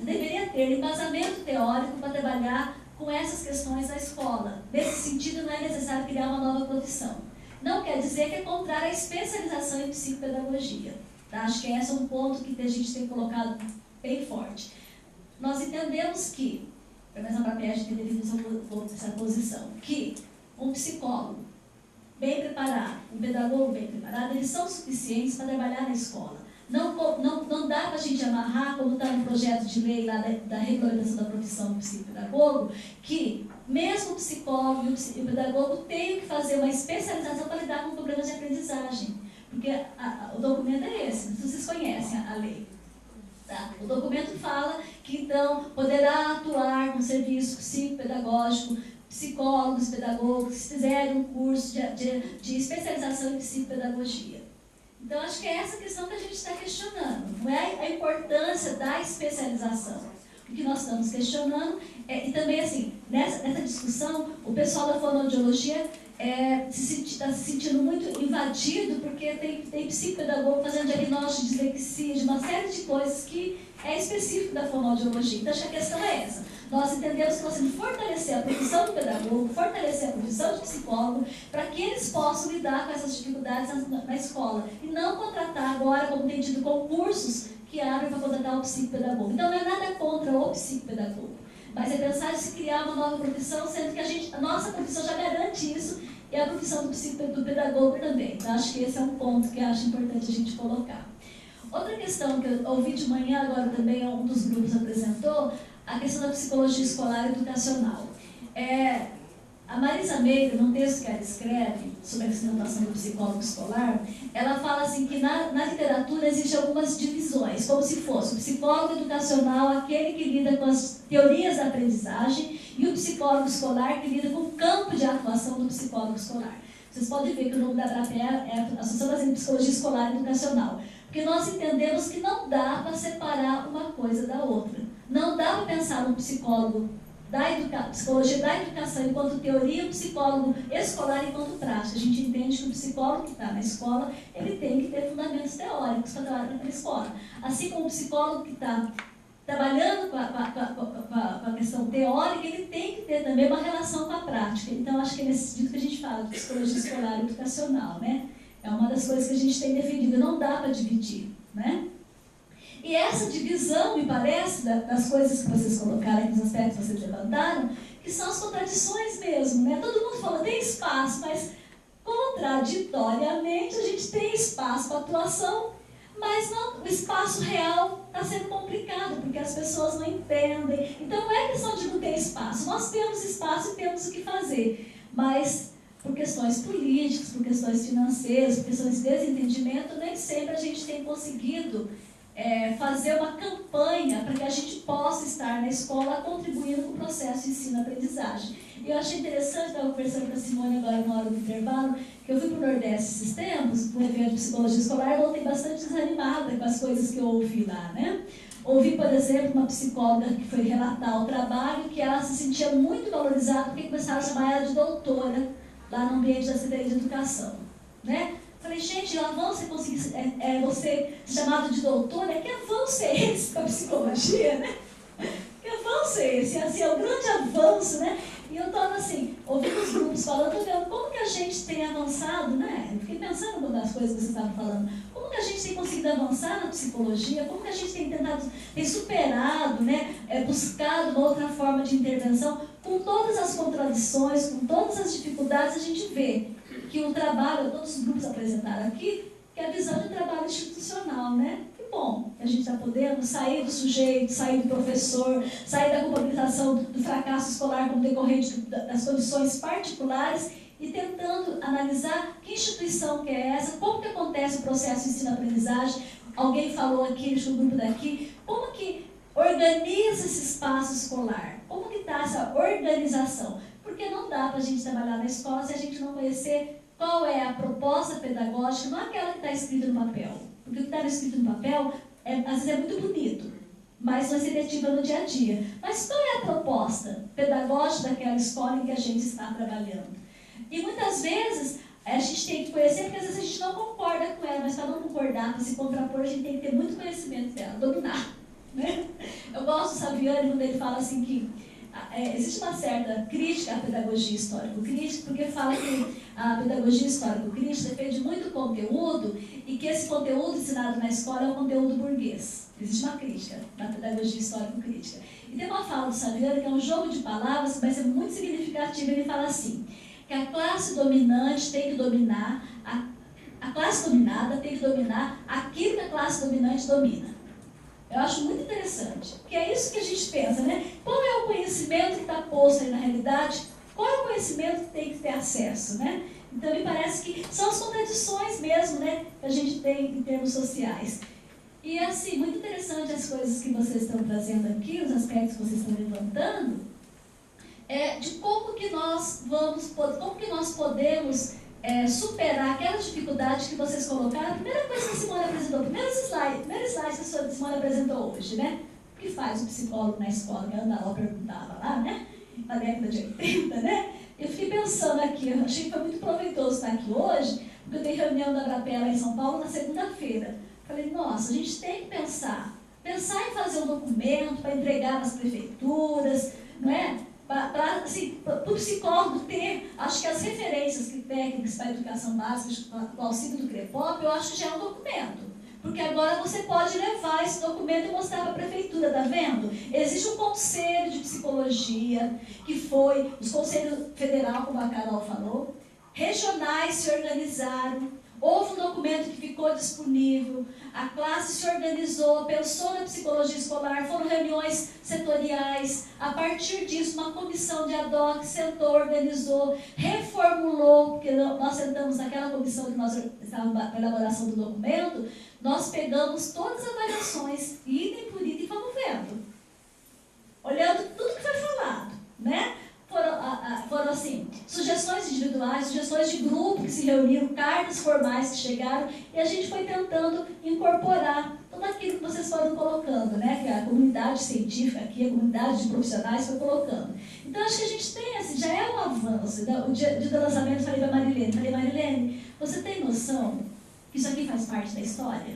deveria ter embasamento teórico para trabalhar com essas questões na escola. Nesse sentido, não é necessário criar uma nova profissão. Não quer dizer que é contrário à especialização em psicopedagogia. Tá? Acho que esse é um ponto que a gente tem colocado bem forte. Nós entendemos que, pelo menos a ABRAPER a gente tem definido essa posição, que um psicólogo bem preparado, um pedagogo bem preparado, eles são suficientes para trabalhar na escola. Não dá para a gente amarrar, como está no projeto de lei lá da regulamentação da profissão do psicopedagogo, que mesmo o psicólogo e o pedagogo tenham que fazer uma especialização para lidar com problemas de aprendizagem. Porque o documento é esse, vocês conhecem a lei. Tá? O documento fala que, então, poderá atuar com serviço psicopedagógico, psicólogos, pedagogos, se fizerem um curso de especialização em psicopedagogia. Então, acho que é essa questão que a gente está questionando, não é a importância da especialização. O que nós estamos questionando e também, assim, nessa discussão, o pessoal da fonoaudiologia está se sentindo muito invadido, porque tem psicopedagogo fazendo diagnóstico de dislexia, de uma série de coisas que é específico da fonoaudiologia. Então, acho que a questão é essa. Nós entendemos que nós temos que fortalecer a profissão do pedagogo, fortalecer a profissão de psicólogo, para que eles possam lidar com essas dificuldades na escola. E não contratar agora, como tem tido concursos que abrem para contratar o psicopedagogo. Então, não é nada contra o psicopedagogo, mas é pensar em se criar uma nova profissão, sendo que a nossa profissão já garante isso, e a profissão do pedagogo também. Então, acho que esse é um ponto que eu acho importante a gente colocar. Outra questão que eu ouvi de manhã, agora também um dos grupos apresentou, a questão da psicologia escolar e educacional. A Marisa Meire, num texto que ela escreve sobre a representação do psicólogo escolar, ela fala assim que na literatura existem algumas divisões, como se fosse o psicólogo educacional, aquele que lida com as teorias da aprendizagem, e o psicólogo escolar, que lida com o campo de atuação do psicólogo escolar. Vocês podem ver que o nome da ABRAPER é a Associação Brasileira de Psicologia Escolar e Educacional, porque nós entendemos que não dá para separar uma coisa da outra. Não dá para pensar um psicólogo psicologia da educação enquanto teoria e o psicólogo escolar enquanto prática. A gente entende que o psicólogo que está na escola, ele tem que ter fundamentos teóricos para trabalhar naquela escola. Assim como o psicólogo que está trabalhando com a questão teórica, ele tem que ter também uma relação com a prática. Então, acho que é nesse sentido que a gente fala de psicologia escolar e educacional, né? É uma das coisas que a gente tem defendido, não dá para dividir, né? E essa divisão, me parece, das coisas que vocês colocaram, dos aspectos que vocês levantaram, que são as contradições mesmo, né? Todo mundo fala, tem espaço, mas contraditoriamente a gente tem espaço para atuação, mas não, o espaço real está sendo complicado, porque as pessoas não entendem. Então não é questão de não ter espaço, nós temos espaço e temos o que fazer, mas por questões políticas, por questões financeiras, por questões de desentendimento, nem sempre a gente tem conseguido fazer uma campanha para que a gente possa estar na escola contribuindo com o processo de ensino-aprendizagem. E eu achei interessante, estava conversando com a Simone agora na hora do intervalo, que eu fui para o Nordeste esses tempos, no evento de psicologia escolar, e voltei bastante desanimada com as coisas que eu ouvi lá, né? Ouvi, por exemplo, uma psicóloga que foi relatar o trabalho, que ela se sentia muito valorizada porque começaram a chamar ela de doutora lá no ambiente da Secretaria de Educação, né? Falei, gente, o avanço é conseguir você chamado de doutora, que avanço é esse para a psicologia, né? Que avanço é esse? Assim, é um grande avanço, né? E eu estava assim, ouvindo os grupos falando, vendo como que a gente tem avançado, né? Eu fiquei pensando nas coisas que vocês estavam falando. Como que a gente tem conseguido avançar na psicologia? Como que a gente tem superado, né? Buscado uma outra forma de intervenção? Com todas as contradições, com todas as dificuldades, a gente vê que o trabalho, todos os grupos apresentaram aqui, que é a visão de trabalho institucional, né? Que bom que a gente está podendo sair do sujeito, sair do professor, sair da culpabilização do fracasso escolar como decorrente das condições particulares e tentando analisar que instituição que é essa, como que acontece o processo de ensino-aprendizagem. Alguém falou aqui, no grupo daqui, como que organiza esse espaço escolar, como que está essa organização, porque não dá para a gente trabalhar na escola se a gente não conhecer qual é a proposta pedagógica, não aquela que está escrita no papel, porque o que está escrito no papel, às vezes é muito bonito, mas não se efetiva no dia a dia. Mas qual é a proposta pedagógica daquela escola em que a gente está trabalhando? E muitas vezes a gente tem que conhecer, porque às vezes a gente não concorda com ela, mas para não concordar, para se contrapor, a gente tem que ter muito conhecimento dela, dominar. Né? Eu gosto do Saviani quando ele fala assim que existe uma certa crítica à pedagogia histórico-crítica, porque fala que a pedagogia histórico-crítica defende muito conteúdo e que esse conteúdo ensinado na escola é um conteúdo burguês. Existe uma crítica na pedagogia histórico-crítica. E tem uma fala do Saviani que é um jogo de palavras, mas é muito significativo. Ele fala assim, que a classe dominante tem que dominar, a classe dominada tem que dominar aquilo que a classe dominante domina. Eu acho muito interessante, porque é isso que a gente pensa, né? Qual é o conhecimento que está posto aí na realidade? Qual é o conhecimento que tem que ter acesso, né? Então, me parece que são as contradições mesmo, né, que a gente tem em termos sociais. E, assim, muito interessante as coisas que vocês estão trazendo aqui, os aspectos que vocês estão levantando, de como que nós podemos superar aquela dificuldade que vocês colocaram. A primeira coisa que a Simone apresentou, o primeiro slide que a Simone apresentou hoje, né? O que faz o psicólogo na escola? Que a Ana Laura perguntava lá, né? Na década de 80, né? Eu fiquei pensando aqui, eu achei que foi muito proveitoso estar aqui hoje, porque eu tenho reunião da Abrapela em São Paulo na segunda-feira. Falei, nossa, a gente tem que pensar em fazer um documento para entregar nas prefeituras, não é? Para o psicólogo ter, acho que as referências técnicas para a educação básica, o auxílio do CREPOP, eu acho que já é um documento. Porque agora você pode levar esse documento e mostrar para a prefeitura, tá vendo? Existe um conselho de psicologia, que foi, os conselhos federal, como a Carol falou, regionais se organizaram, houve um documento que ficou disponível, a classe se organizou, pensou na psicologia escolar, foram reuniões setoriais, a partir disso uma comissão de ad hoc sentou, organizou, reformulou, porque nós sentamos naquela comissão que nós estávamos na elaboração do documento, nós pegamos todas as avaliações, item por item, e fomos vendo, olhando tudo que foi falado, né? Foram assim, sugestões individuais, sugestões de grupo que se reuniram, cartas formais que chegaram, e a gente foi tentando incorporar tudo aquilo que vocês foram colocando, né? Que a comunidade científica aqui, a comunidade de profissionais foi colocando. Então, acho que a gente tem, assim, já é um avanço. O dia do lançamento, eu falei para a Marilene, Marilene, você tem noção que isso aqui faz parte da história?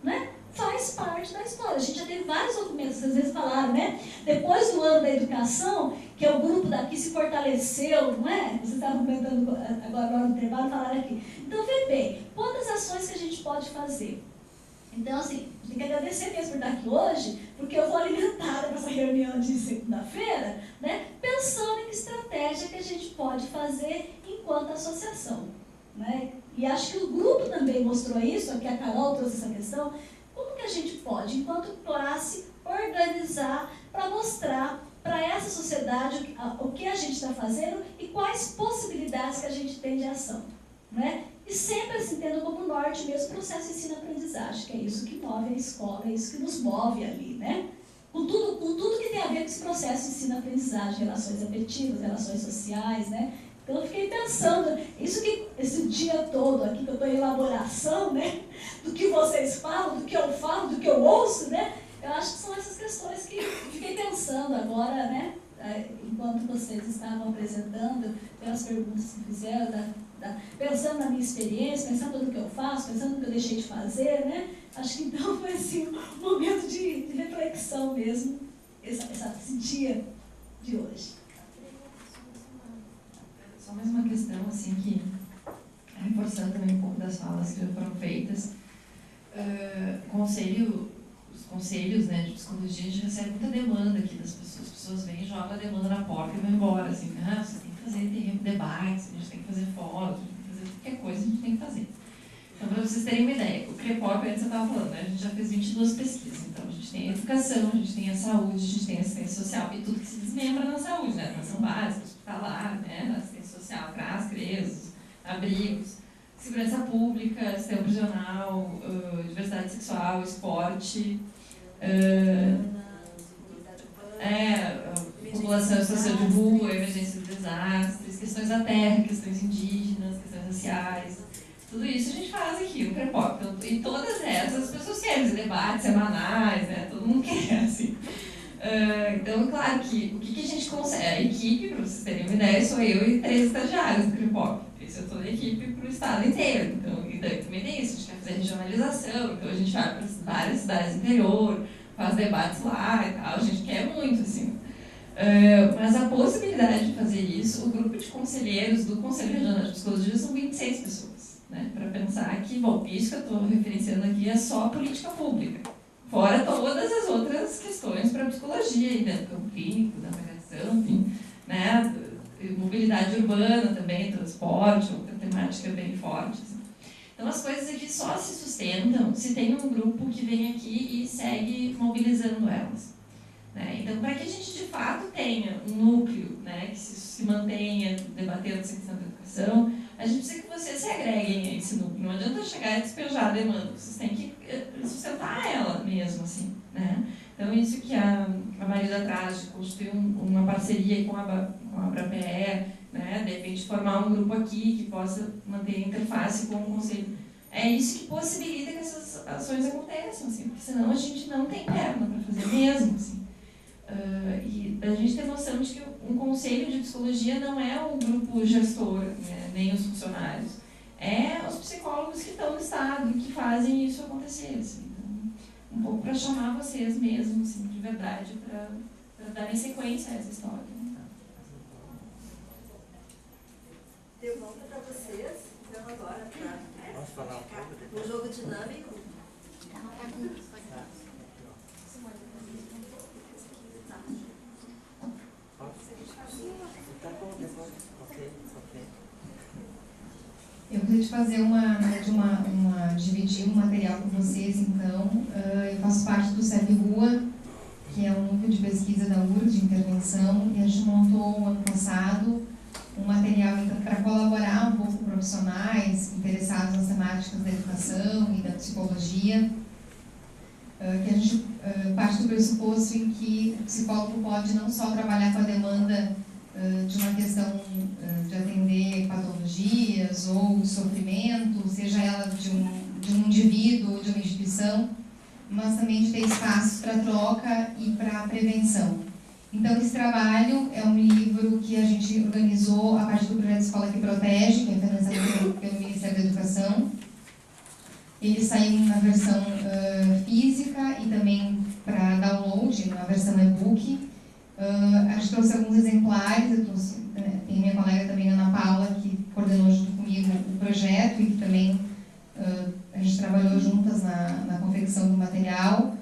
Né? Faz parte da história. A gente já teve vários documentos, vocês às vezes falaram, né? Depois do ano da educação, que é o grupo daqui se fortaleceu, não é? Vocês estavam comentando agora no intervalo, falaram aqui. Então, vê bem, quantas ações que a gente pode fazer? Então, assim, tem que agradecer mesmo por estar aqui hoje, porque eu vou alimentada para essa reunião de segunda-feira, né? Pensando em que estratégia que a gente pode fazer enquanto associação, né? E acho que o grupo também mostrou isso, aqui a Carol trouxe essa questão. Como que a gente pode, enquanto classe, organizar para mostrar para essa sociedade o que a gente está fazendo e quais possibilidades que a gente tem de ação, né? E sempre assim, tendo como norte mesmo o processo de ensino-aprendizagem, que é isso que move a escola, é isso que nos move ali, né? Com tudo que tem a ver com esse processo de ensino-aprendizagem, relações afetivas, relações sociais, né? Então eu fiquei pensando, isso que esse dia todo aqui que eu estou em elaboração, né? Do que vocês falam, do que eu falo, do que eu ouço, né? Eu acho que são essas questões que eu fiquei pensando agora, né? Enquanto vocês estavam apresentando, pelas perguntas que fizeram, pensando na minha experiência, pensando no que eu faço, pensando no que eu deixei de fazer, né? Acho que então foi assim, um momento de reflexão mesmo, esse dia de hoje. Só mais uma questão, assim, que reforçando também um pouco das falas que já foram feitas. Os conselhos, né, de psicologia, a gente recebe muita demanda aqui das pessoas. As pessoas vêm, jogam a demanda na porta e vão embora, assim, vocês têm que fazer debates, a gente tem que fazer fóruns, a gente tem que fazer qualquer coisa, a gente tem que fazer. Então, para vocês terem uma ideia, o CREPOP, antes eu estava falando, né, a gente já fez 22 pesquisas. Então, a gente tem a educação, a gente tem a saúde, a gente tem a assistência social, e tudo que se desmembra na saúde, né, educação básica, hospitalar, né, na assistência social. social para as crianças, abrigos, segurança pública, sistema prisional, diversidade sexual, esporte, população em situação de rua, emergência de desastres, questões da terra, questões indígenas, questões raciais. Tudo isso a gente faz aqui no CREPOC. E todas essas as pessoas querem, debates semanais, né? Todo mundo quer, assim. Então, claro que o que a gente consegue, a equipe, para vocês terem uma ideia, sou eu e 3 estagiários do CREPOC. Isso é toda a equipe para o estado inteiro. Então, e daí também tem isso, a gente quer fazer regionalização, então a gente vai para várias cidades do interior, faz debates lá e tal, a gente quer muito, assim. Mas a possibilidade de fazer isso, o grupo de conselheiros do Conselho Regional de Psicologia são 26 pessoas, né? Para pensar que, bom, isso que eu estou referenciando aqui é só política pública, fora todas as outras questões para a psicologia, aí dentro do campo clínico, da avaliação, enfim, né? Mobilidade urbana também, transporte, outra temática bem forte. Assim. Então as coisas aqui só se sustentam se tem um grupo que vem aqui e segue mobilizando elas. Né? Então, para que a gente de fato tenha um núcleo, né, que se mantenha debatendo essa questão da educação, a gente precisa que vocês se agreguem a esse núcleo. Não adianta chegar e despejar a demanda, vocês têm que sustentar ela mesmo. Assim, né? Então, isso que a Marisa traz de constituir uma parceria com a ABRAPE, né, de repente formar um grupo aqui que possa manter a interface com o Conselho. É isso que possibilita que essas ações aconteçam, assim, porque senão a gente não tem perna para fazer mesmo. Assim. E a gente tem noção de que um conselho de psicologia não é o grupo gestor, né, nem os funcionários. É os psicólogos que estão no estado, que fazem isso acontecer. Assim. Então, um pouco para chamar vocês mesmo, assim, de verdade, para darem sequência a essa história. Deu volta para vocês, então agora para Posso falar um pouco? um jogo dinâmico. Tá bom, depois. Ok. Eu queria te fazer dividir um material com vocês, então. Eu faço parte do CEP Rua, que é um núcleo de pesquisa da URGS, de intervenção, e a gente montou ano passado um material então, para colaborar um pouco com profissionais interessados nas temáticas da educação e da psicologia, que a gente parte do pressuposto em que o psicólogo pode não só trabalhar com a demanda de uma questão de atender patologias ou sofrimento, seja ela de um indivíduo ou de uma instituição, mas também de ter espaços para troca e para prevenção. Então, esse trabalho é um livro que a gente organizou a partir do projeto Escola que Protege, que é financiado pelo Ministério da Educação. Ele saiu na versão física e também para download, na versão e-book. A gente trouxe alguns exemplares, tem minha colega também, Ana Paula, que coordenou junto comigo o projeto e que também a gente trabalhou juntas na confecção do material.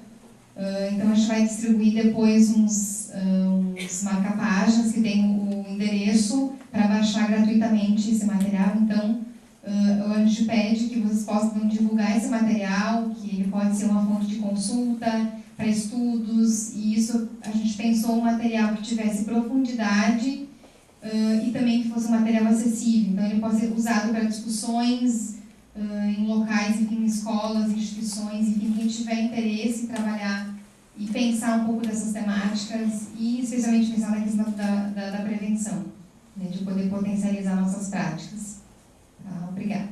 Então a gente vai distribuir depois uns marca-páginas que tem o endereço para baixar gratuitamente esse material. Então a gente pede que vocês possam divulgar esse material, que ele pode ser uma fonte de consulta para estudos, e isso a gente pensou um material que tivesse profundidade e também que fosse um material acessível. Então ele pode ser usado para discussões em locais, enfim, em escolas, instituições, enfim, quem tiver interesse em trabalhar e pensar um pouco dessas temáticas e especialmente pensar na questão da prevenção, né, de poder potencializar nossas práticas. Tá, obrigada.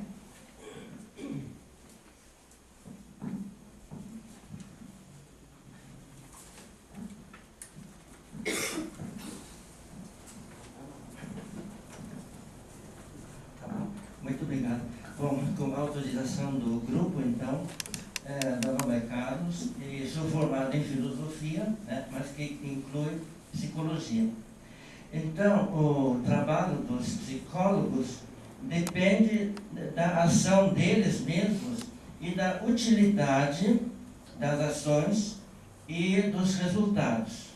Muito obrigado. Bom, com a autorização do grupo, então, meu nome é Carlos e sou formado em filosofia, né, mas que inclui psicologia. Então, o trabalho dos psicólogos depende da ação deles mesmos e da utilidade das ações e dos resultados.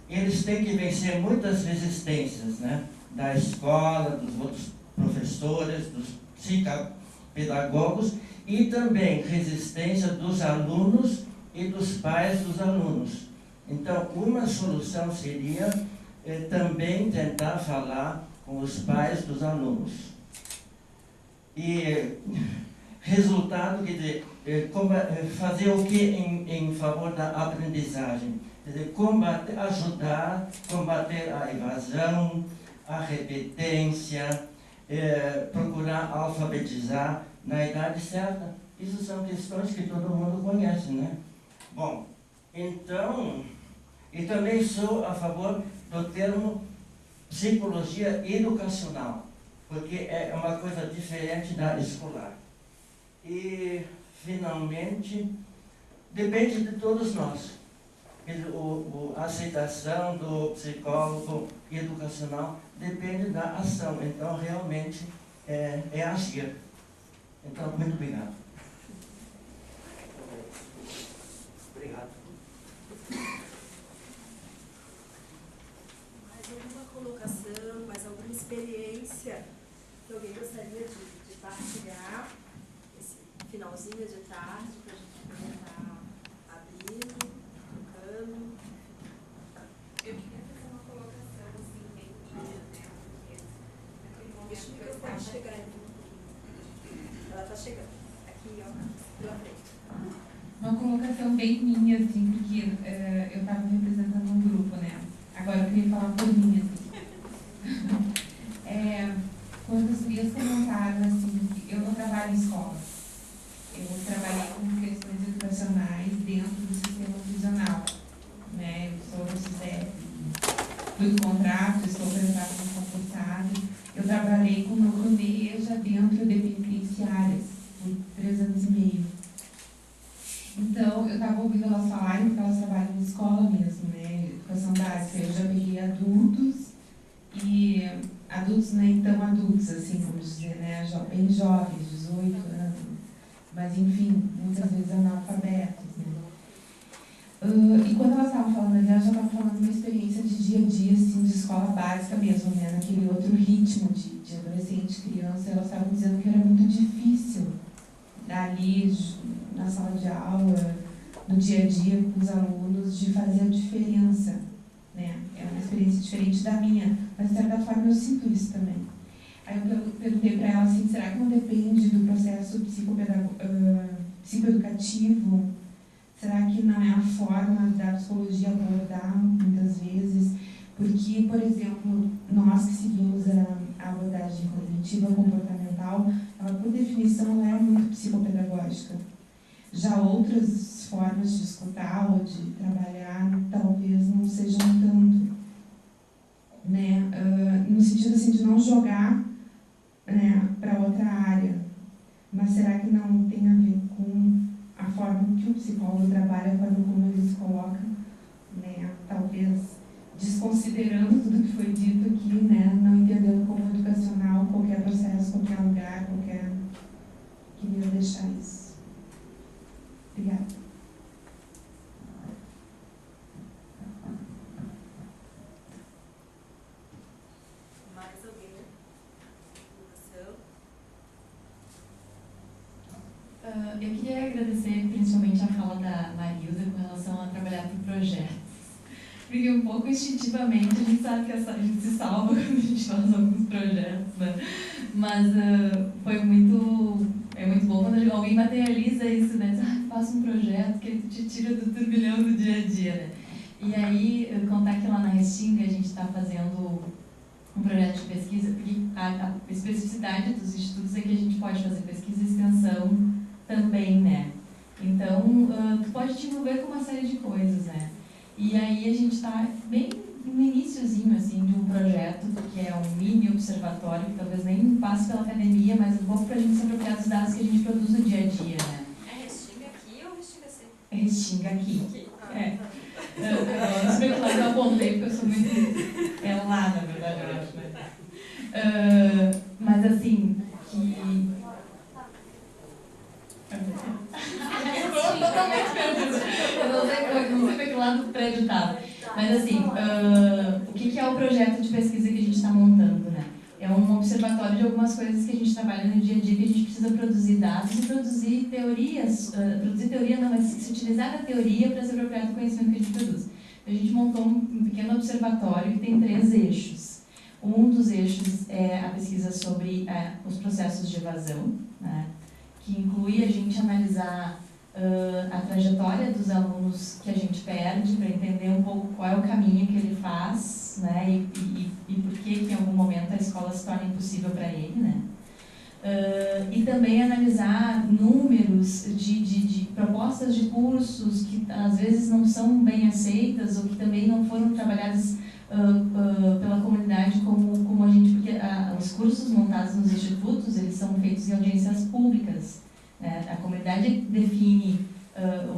Eles têm que vencer muitas resistências, né, da escola, dos outros professores, dos psicopedagogos e também resistência dos alunos e dos pais dos alunos. Então, uma solução seria também tentar falar com os pais dos alunos. E resultado, quer dizer, fazer o que em favor da aprendizagem? Quer dizer, ajudar a combater a evasão, a repetência, procurar alfabetizar na idade certa. Isso são questões que todo mundo conhece, né? Bom, então, e também sou a favor do termo psicologia educacional, porque é uma coisa diferente da escolar. E, finalmente, depende de todos nós. A aceitação do psicólogo educacional depende da ação. Então, realmente, é agir. Então, muito obrigado. Obrigado. Mais alguma colocação, mais alguma experiência que alguém gostaria de partilhar? Esse finalzinho de tarde, para a gente poder estar abrindo, tocando. Eu queria fazer uma colocação assim, bem minha, né? Porque Deixa o microfone chegar aí um pouquinho. Ela está chegando. Aqui, ó, pela frente. Uma colocação bem minha, assim, porque eu estava representando um grupo, né? Agora eu queria falar por mim, assim. Quando as gurias comentaram, assim, que eu não trabalho em escola. Eu trabalhei com questões educacionais dentro do sistema prisional, né? Eu sou do CISEP, fui do contrato, estou prestada como concursada. Eu trabalhei com o núcleo NEJA dentro de penitenciárias por 3 anos e meio. Então, eu estava ouvindo elas falarem, porque elas trabalham em escola mesmo, né? Educação básica. Eu já peguei adultos, e adultos nem tão adultos, assim, como dizer, né? Bem jovens, 18 anos, mas, enfim, muitas vezes analfabetos, né? E quando elas estavam falando ali, elas já estavam falando de uma experiência de dia a dia, assim, de escola básica mesmo, né? Naquele outro ritmo de adolescente, criança, elas estavam dizendo que era muito difícil ali na sala de aula, no dia a dia com os alunos, de fazer a diferença, né? É uma experiência diferente da minha, mas de certa forma eu sinto isso também. Aí eu perguntei para ela assim, será que não depende do processo psicoeducativo? Será que não é a forma da psicologia abordar muitas vezes? Porque, por exemplo, nós que seguimos a abordagem cognitiva comportamental, ela, por definição, ela é muito psicopedagógica. Já outras formas de escutar ou de trabalhar talvez não sejam tanto, né? No sentido assim, de não jogar, né, para outra área. Mas será que não tem a ver com a forma que o psicólogo trabalha, a forma como ele se coloca, né? Talvez desconsiderando tudo que foi dito aqui, né? Não entendendo como educacional qualquer processo, qualquer lugar, qualquer... Queria deixar isso. Obrigada. Mais alguém? Eu queria agradecer principalmente a fala da Marilda com relação a trabalhar por projetos. Porque um pouco instintivamente a gente sabe que a gente se salva quando a gente faz alguns projetos, né? Mas é muito bom quando alguém materializa isso, né? Faça um projeto que ele te tira do turbilhão do dia a dia, né? E aí, contar que lá na Restinga a gente está fazendo um projeto de pesquisa, porque a especificidade dos institutos é que a gente pode fazer pesquisa e extensão também, né? Então, tu pode te envolver com uma série de coisas, né? E aí a gente está bem no iniciozinho, assim, de um projeto que é um mini observatório, que talvez nem passe pela academia, mas um pouco para a gente se apropriar dos dados que a gente produz no dia a dia, né? É Restinga aqui ou Restinga C? É Restinga aqui. Não sei que lá eu apontei, porque eu sou muito... É lá, na verdade, eu acho, né? Mas assim, que... Eu totalmente perdido. Eu não sei para que lado do prédio estava. Mas assim, o que é o projeto de pesquisa que a gente está montando, né? É um observatório de algumas coisas que a gente trabalha no dia a dia, que a gente precisa produzir dados e produzir teorias. Produzir teoria não, mas se utilizar da teoria para se apropriar do conhecimento que a gente produz. A gente montou um pequeno observatório que tem 3 eixos. Um dos eixos é a pesquisa sobre os processos de evasão, né, que inclui a gente analisar a trajetória dos alunos que a gente perde, para entender um pouco qual é o caminho que ele faz, né, e por que em algum momento a escola se torna impossível para ele, né. E também analisar números de propostas de cursos que às vezes não são bem aceitas ou que também não foram trabalhadas pela comunidade como a gente, porque os cursos montados nos institutos, eles são feitos em audiências públicas, né? A comunidade define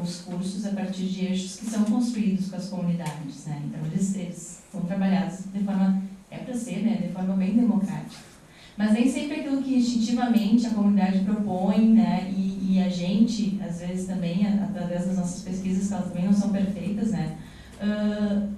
os cursos a partir de eixos que são construídos com as comunidades, né? Então eles são trabalhados de forma, para ser, né, de forma bem democrática. Mas nem sempre aquilo que instintivamente a comunidade propõe, né, e a gente, às vezes também, através das nossas pesquisas, que elas também não são perfeitas, né,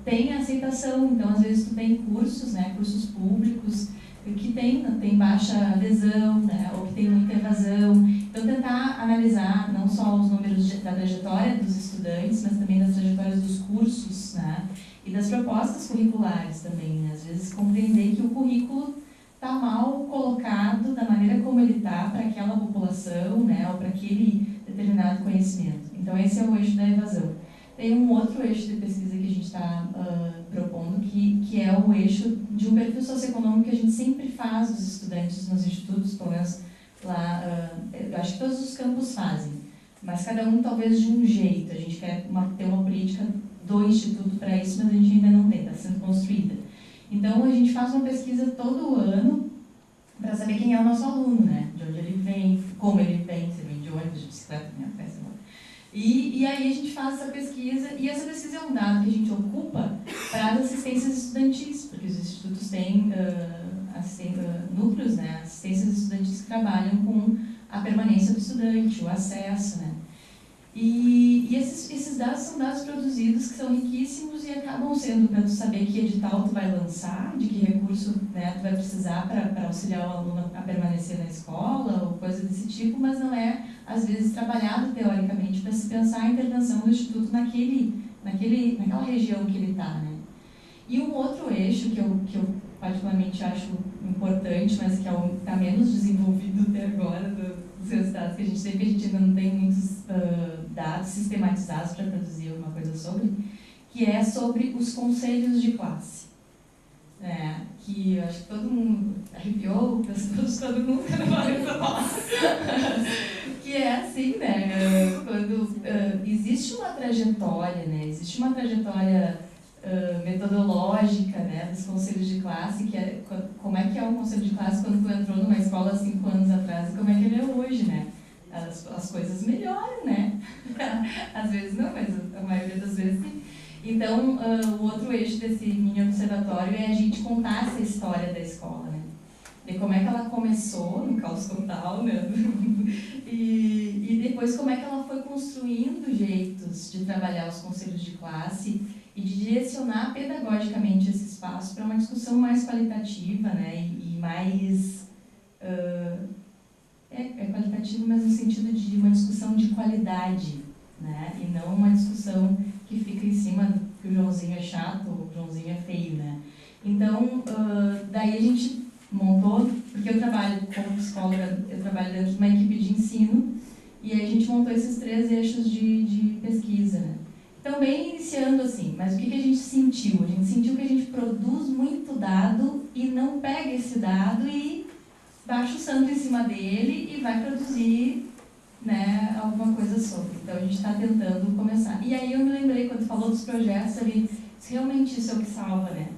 tem aceitação. Então, às vezes, tu tem cursos, né, cursos públicos, que tem baixa adesão, né, ou que tem muita evasão. Então, tentar analisar não só os números da trajetória dos estudantes, mas também das trajetórias dos cursos, né, e das propostas curriculares também, né. Às vezes, compreender que o currículo está mal colocado da maneira como ele está para aquela população, né, ou para aquele determinado conhecimento. Então, esse é o eixo da evasão. Tem um outro eixo de pesquisa que a gente está propondo, que é o eixo de um perfil socioeconômico que a gente sempre faz dos estudantes nos institutos, pelo menos lá, eu acho que todos os campos fazem, mas cada um talvez de um jeito. A gente quer ter uma política do instituto para isso, mas a gente ainda não tem, está sendo construída. Então, a gente faz uma pesquisa todo ano para saber quem é o nosso aluno, né? De onde ele vem, como ele vem, se ele vem de ônibus, de bicicleta, né? E aí a gente faz essa pesquisa, e essa pesquisa é um dado que a gente ocupa para as assistências estudantis, porque os institutos têm núcleos, né? Assistências estudantis que trabalham com a permanência do estudante, o acesso, né? E esses dados são dados produzidos que são riquíssimos e acabam sendo para tu saber que edital tu vai lançar, de que recurso, né, tu vai precisar para auxiliar o aluno a permanecer na escola ou coisa desse tipo, mas não é, às vezes, trabalhado teoricamente para se pensar a intervenção do instituto naquela região que ele está, né? E um outro eixo que eu particularmente acho importante, mas que está menos desenvolvido até agora dos resultados que a gente tem, porque a gente ainda não tem muitos dados sistematizados para produzir alguma coisa sobre, que é sobre os conselhos de classe. Que eu acho que todo mundo arrepiou, todo mundo que não vai falar. Que é assim, né? Quando existe uma trajetória, né? Existe uma trajetória metodológica, né, dos conselhos de classe, que é como é que é um conselho de classe quando tu entrou numa escola há 5 anos atrás e como é que ele é hoje, né? As coisas melhoram, né? Às vezes não, mas a maioria das vezes sim. Então, o outro eixo desse mini observatório é a gente contar essa história da escola, né? De como é que ela começou no caos total, né? E depois como é que ela foi construindo jeitos de trabalhar os conselhos de classe e de direcionar pedagogicamente esse espaço para uma discussão mais qualitativa, né, e mais... qualitativa, mas no sentido de uma discussão de qualidade, né, e não uma discussão que fica em cima do que o Joãozinho é chato ou o Joãozinho é feio, né. Então, daí a gente montou, porque eu trabalho como psicóloga, eu trabalho dentro de uma equipe de ensino, e aí a gente montou esses 3 eixos de pesquisa, né. Também iniciando assim, mas o que a gente sentiu? A gente sentiu que a gente produz muito dado e não pega esse dado e baixa o santo em cima dele e vai produzir, né, alguma coisa sobre. Então a gente está tentando começar. E aí eu me lembrei, quando falou dos projetos ali, realmente isso é o que salva, né?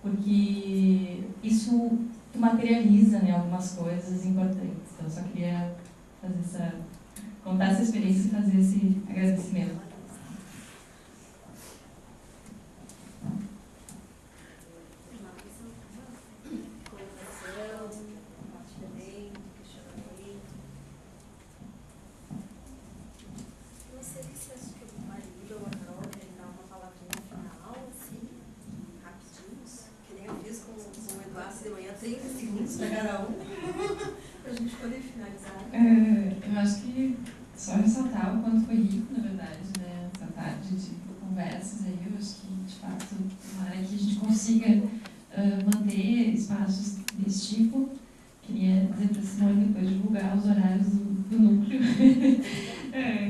Porque isso materializa, né, algumas coisas importantes. Então eu só queria contar essa experiência e fazer esse agradecimento. Eu acho que só ressaltar o quanto foi rico, na verdade, né, essa tarde de conversas aí. Eu acho que, de fato, tomara que a gente consiga manter espaços desse tipo. Queria dizer para a Simone depois divulgar os horários do núcleo,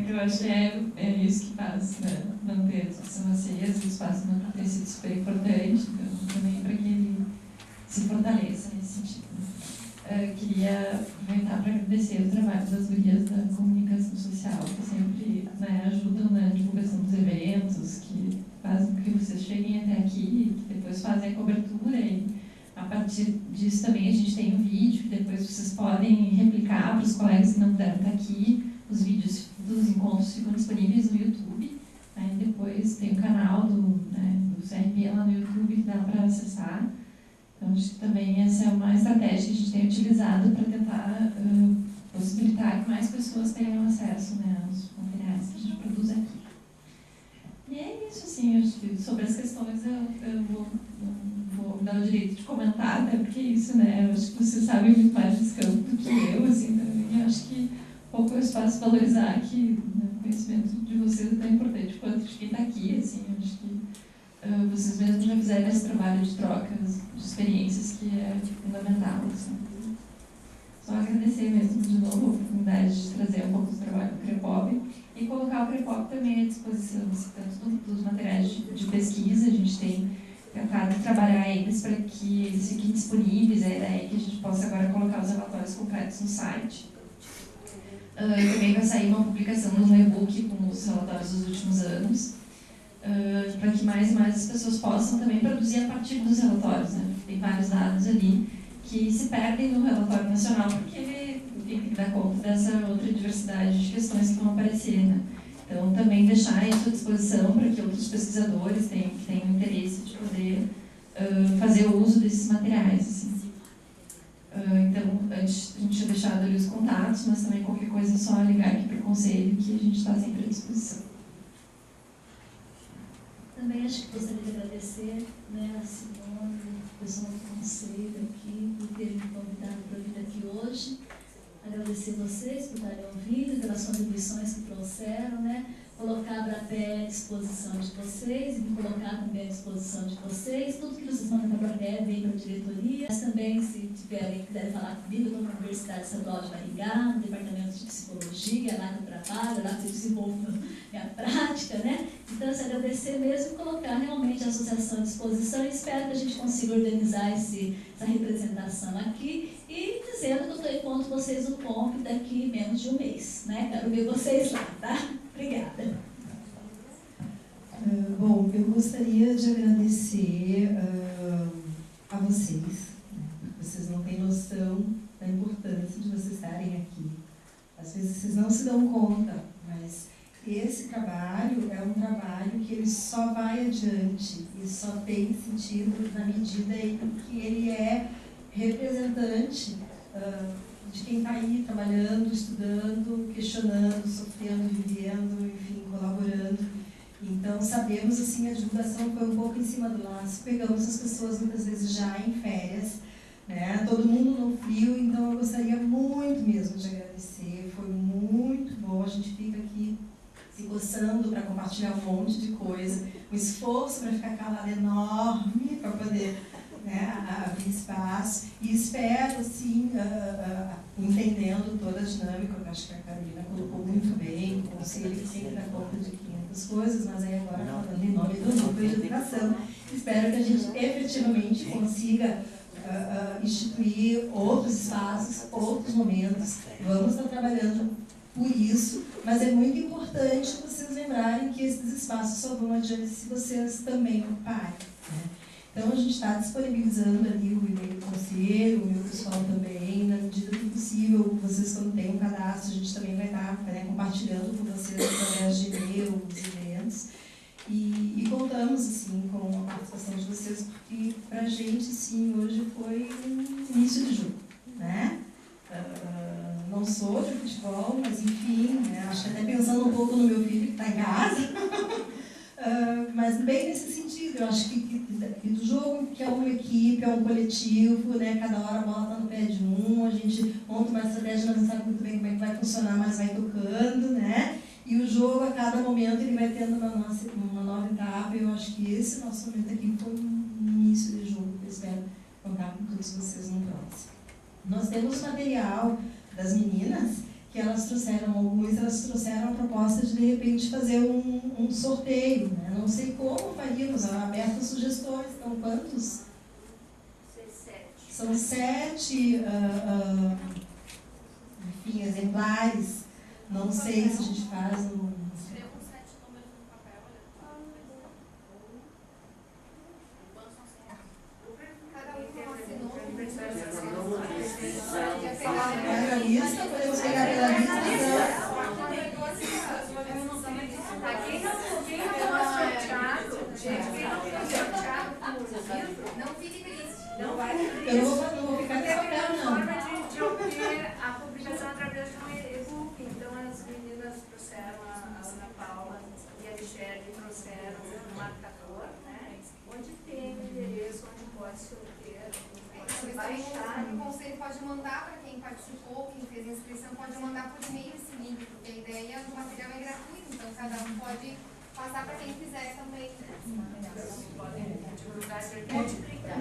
que eu acho que é isso que faz, né? Manter a discussão acesa, o espaço do núcleo tem sido super importante, então também para que ele se fortaleça nesse sentido. Queria aproveitar para agradecer o trabalho das gurias da comunicação social, que sempre, né, ajudam na divulgação dos eventos, que fazem com que vocês cheguem até aqui, que depois fazem a cobertura e a partir disso também a gente tem um vídeo que depois vocês podem replicar para os colegas que não puderam estar aqui. Os vídeos dos encontros ficam disponíveis no YouTube. Aí depois tem o canal do CRP lá no YouTube que dá para acessar. Então acho que também essa é uma estratégia que a gente tem utilizado para tentar possibilitar que mais pessoas tenham acesso, né, aos materiais que a gente produz aqui. E é isso, assim, acho que sobre as questões eu vou dar o direito de comentar, até porque isso, né, eu acho que vocês sabem muito mais desse campo do que eu, assim, também. Eu acho que pouco eu espaço valorizar que, né, o conhecimento de vocês é tão importante quanto de quem está aqui, assim, eu acho que vocês mesmos já fizeram esse trabalho de trocas de experiências que é fundamental, assim. Só agradecer mesmo de novo a oportunidade de trazer um pouco do trabalho do CREPOB e colocar o CREPOB também à disposição, assim, tanto dos materiais de pesquisa, a gente tem tentado trabalhar eles para que eles fiquem disponíveis, a ideia é que a gente possa agora colocar os relatórios completos no site. E também vai sair uma publicação de um e-book com os relatórios dos últimos anos, para que mais e mais as pessoas possam também produzir a partir dos relatórios, né? Tem vários dados ali que se perdem no relatório nacional porque ele tem que dar conta dessa outra diversidade de questões que vão aparecer, né? Então, também deixar isso à disposição para que outros pesquisadores tenham interesse de poder fazer o uso desses materiais. Assim. Então, antes a gente tinha deixado ali os contatos, mas também qualquer coisa é só ligar aqui para o conselho, que a gente está sempre à disposição. Também acho que gostaria de agradecer, né, a Simone, o pessoal do conselho aqui, por terem me convidado para vir aqui hoje. Agradecer vocês por estarem ouvindo, pelas contribuições que trouxeram, né? Colocar a Abrapé à disposição de vocês e me colocar também à disposição de vocês. Tudo que vocês mandam para a Abrapé vem para a diretoria. Mas também, se quiserem falar comigo, eu estou na Universidade Estadual de Maringá, no Departamento de Psicologia, lá que eu trabalho, lá que eu desenvolvo minha prática, né? Então, se agradecer mesmo e colocar realmente a associação à disposição, e espero que a gente consiga organizar essa representação aqui e dizendo que eu encontro vocês no COMP daqui menos de um mês, né? Quero ver vocês lá, tá? Obrigada. Bom, eu gostaria de agradecer a vocês. Vocês não têm noção da importância de vocês estarem aqui. Às vezes vocês não se dão conta, mas esse trabalho é um trabalho que ele só vai adiante e só tem sentido na medida em que ele é representante de quem está aí trabalhando, estudando, questionando, sofrendo, vivendo, enfim, colaborando. Então, sabemos, assim, a divulgação foi um pouco em cima do laço, pegamos as pessoas muitas vezes já em férias, né? Todo mundo no frio, então eu gostaria muito mesmo de agradecer, foi muito bom, a gente fica aqui se coçando para compartilhar um monte de coisa, um esforço para ficar calado enorme, para poder, né, abrir espaço, e espero, assim, entendendo toda a dinâmica, eu acho que a Carolina colocou muito bem, o conselho que sempre dá conta de 500 coisas, mas aí agora falando em nome do núcleo de educação, espero que a gente efetivamente consiga instituir outros espaços, outros momentos, vamos estar trabalhando por isso, mas é muito importante vocês lembrarem que esses espaços só vão adiante se vocês também ocuparem, né? Então, a gente está disponibilizando ali o e-mail do conselho, o meu pessoal também, na medida do possível. Vocês, quando tem um cadastro, a gente também vai estar compartilhando com vocês através de e-mail, os eventos. E contamos, assim, com a participação de vocês, porque, para a gente, sim, hoje foi um início de jogo, né? Não sou de futebol, mas, enfim, né? Acho que até pensando um pouco no meu filho que está em casa. Mas bem nesse sentido, eu acho que do jogo que é uma equipe, é um coletivo, né? Cada hora a bola está no pé de um, a gente monta uma estratégia, mas não sabe muito bem como é que vai funcionar, mas vai tocando, né? E o jogo, a cada momento, ele vai tendo uma nova etapa. Eu acho que esse nosso momento aqui foi um início de jogo, que eu espero contar com todos vocês no próximo. Nós temos material das meninas, que elas trouxeram, algumas elas trouxeram a proposta de repente, fazer um sorteio. Né? Não sei como faríamos, aberto a sugestões. Então, quantos? São 7 enfim, exemplares. Não sei se a gente faz um... Escrevam 7 números no papel, olha. Quantos são 7? Cada um assinou. Pega a lista, podemos pegar pela lista. Quem não foi sorteado, gente, quem não foi sorteado por livro, Não fique triste. não vai. Eu não vou ficar com esse papel, não. Forma de obter a publicação através de um e-book. Então, as meninas trouxeram, a Ana Paula e a Michelle trouxeram um marcador, né? Onde tem o endereço, onde pode se obter, se baixar. O conselho pode mandar para quem participou, quem fez a inscrição, pode mandar por e-mail esse link, porque a ideia do material é gratuito, então cada um pode passar para quem quiser também.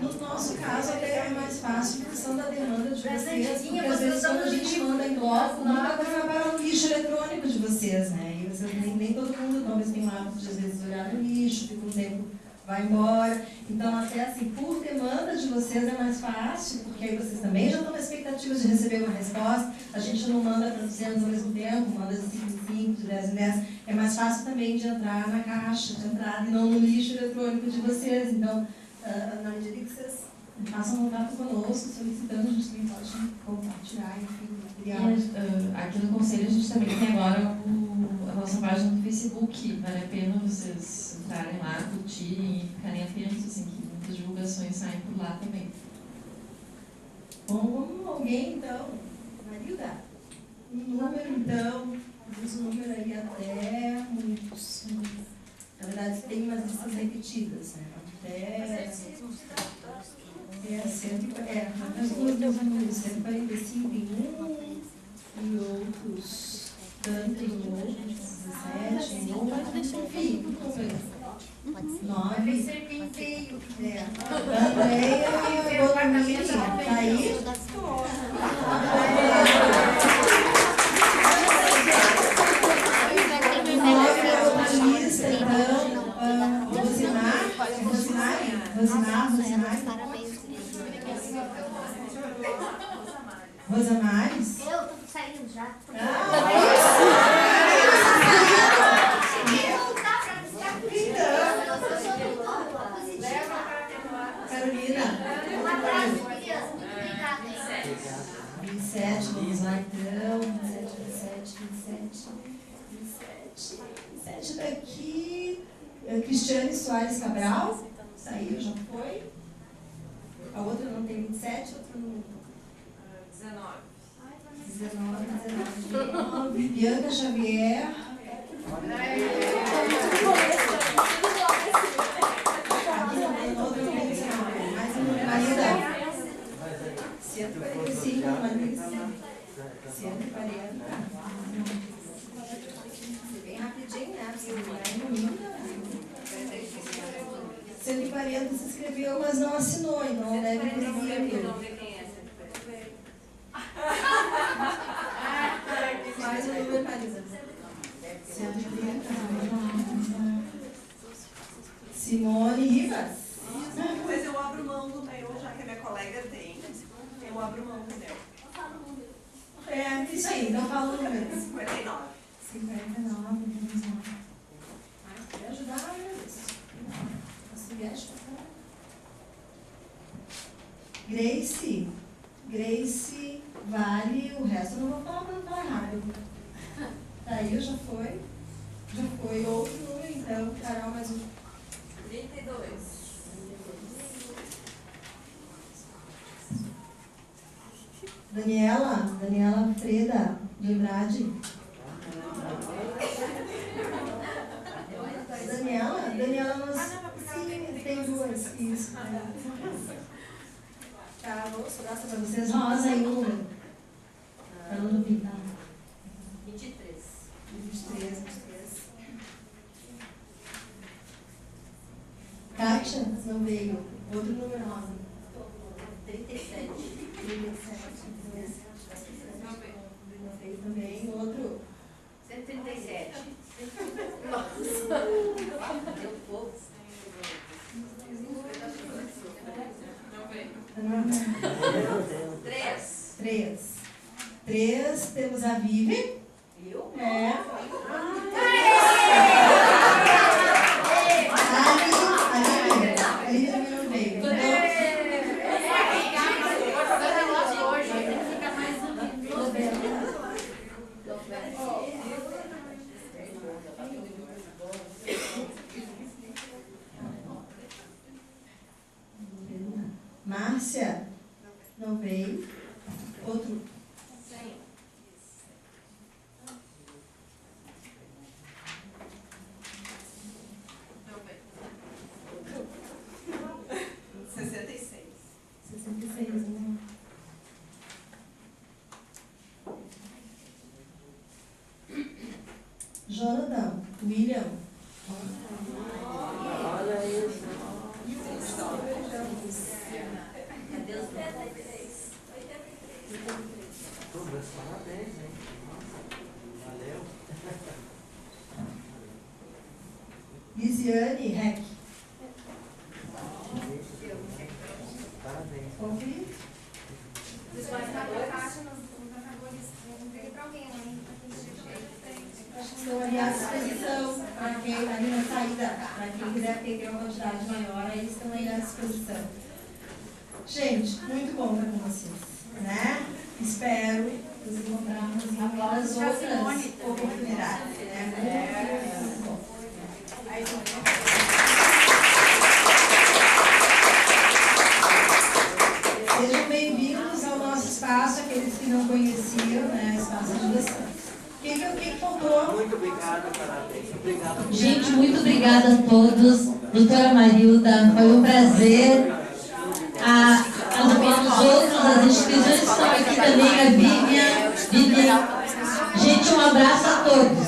No nosso caso, até é mais fácil, porque são da demanda de vocês, porque às vezes quando a gente manda em bloco, muita coisa vai para o lixo eletrônico de vocês, né? E vocês, nem todo mundo talvez tem o hábito de às vezes olhar no lixo, fica um tempo, vai embora. Então, até assim, por demanda de vocês é mais fácil, porque aí vocês também já estão na expectativa de receber uma resposta. A gente não manda para 200 ao mesmo tempo, manda de 5 em 5, de 10 em 10. É mais fácil também de entrar na caixa de entrada e não no lixo eletrônico de vocês. Então, na medida que vocês façam contato conosco, solicitando, a gente também pode compartilhar, enfim, material. Aqui no Conselho a gente também tem agora a nossa página no Facebook. Vale a pena vocês entrarem lá, curtirem e ficarem atentos, assim, que muitas divulgações saem por lá também. Bom, vamos alguém então, Marilda, um número então, diz o número aí até muitos. Na verdade, tem umas listas repetidas, né? Até 145 em um e outros tanto em outros, 17 em outros, enfim, tudo completo. 9. Andréia Bonamini, tá aí? Rosamares? Eu tô saindo já. Carolina. Um abraço, criança. Muito obrigada. 27, vamos lá então. 27 daqui. Cristiane Soares Cabral. Saiu, já foi. A outra não tem 27, a outra não. 19. Bianca Xavier. Mais um Marisa. 145, Marisa. 140. Bem rapidinho, né? 140 se inscreveu, mas não assinou, então não deve ter vindo. Mais um número, Marisa. 130. Simone Rivas. Mas eu abro mão do meu, já que a minha colega tem. Eu abro mão do meu. É, isso aí, então fala o número. 59. 59, vamos lá. Quer ajudar? Grace vale, o resto eu não vou falar para não falar errado. Tá aí, já foi. Já foi outro número, então. Carol, mais um. 32. Daniela Freda de Andrade. Daniela, nós. Sim, tem duas. Isso. Tá, vou dar essa para vocês. Rosa aí, número. Para não duvidar. 23. 23. Kátia? Não veio. Outro número 9. 37. 37. Não veio também. Outro. 137. Nossa. Deu pouco. Não veio. 3. 3. Temos a Vivian. Eu? É. Ali também não veio. Márcia? Não veio. Outro. 66, né? Jonathan, William. Olha isso. Cadê os 83? 83. Parabéns, hein? Valeu. Lisiane, Rec. Parabéns. Confio. Vocês podem dar pra caixa nos marcadores, entreguei pra alguém, né? Estão ali à disposição, para quem ali na saída, para quem quiser atender uma quantidade maior, aí estão aí à disposição. Gente, muito bom estar com vocês, né? Espero nos encontrarmos em algumas outras oportunidades, né? Muito bom. Sejam bem-vindos ao nosso espaço, aqueles que não conheciam, né? Espaço de vocês. O que faltou? Muito obrigado, parabéns. Obrigado. Gente, muito obrigada a todos. Doutora Marilda, foi um prazer. Aos outros, as instituições que estão aqui também, a Vivian. Gente, um abraço a todos.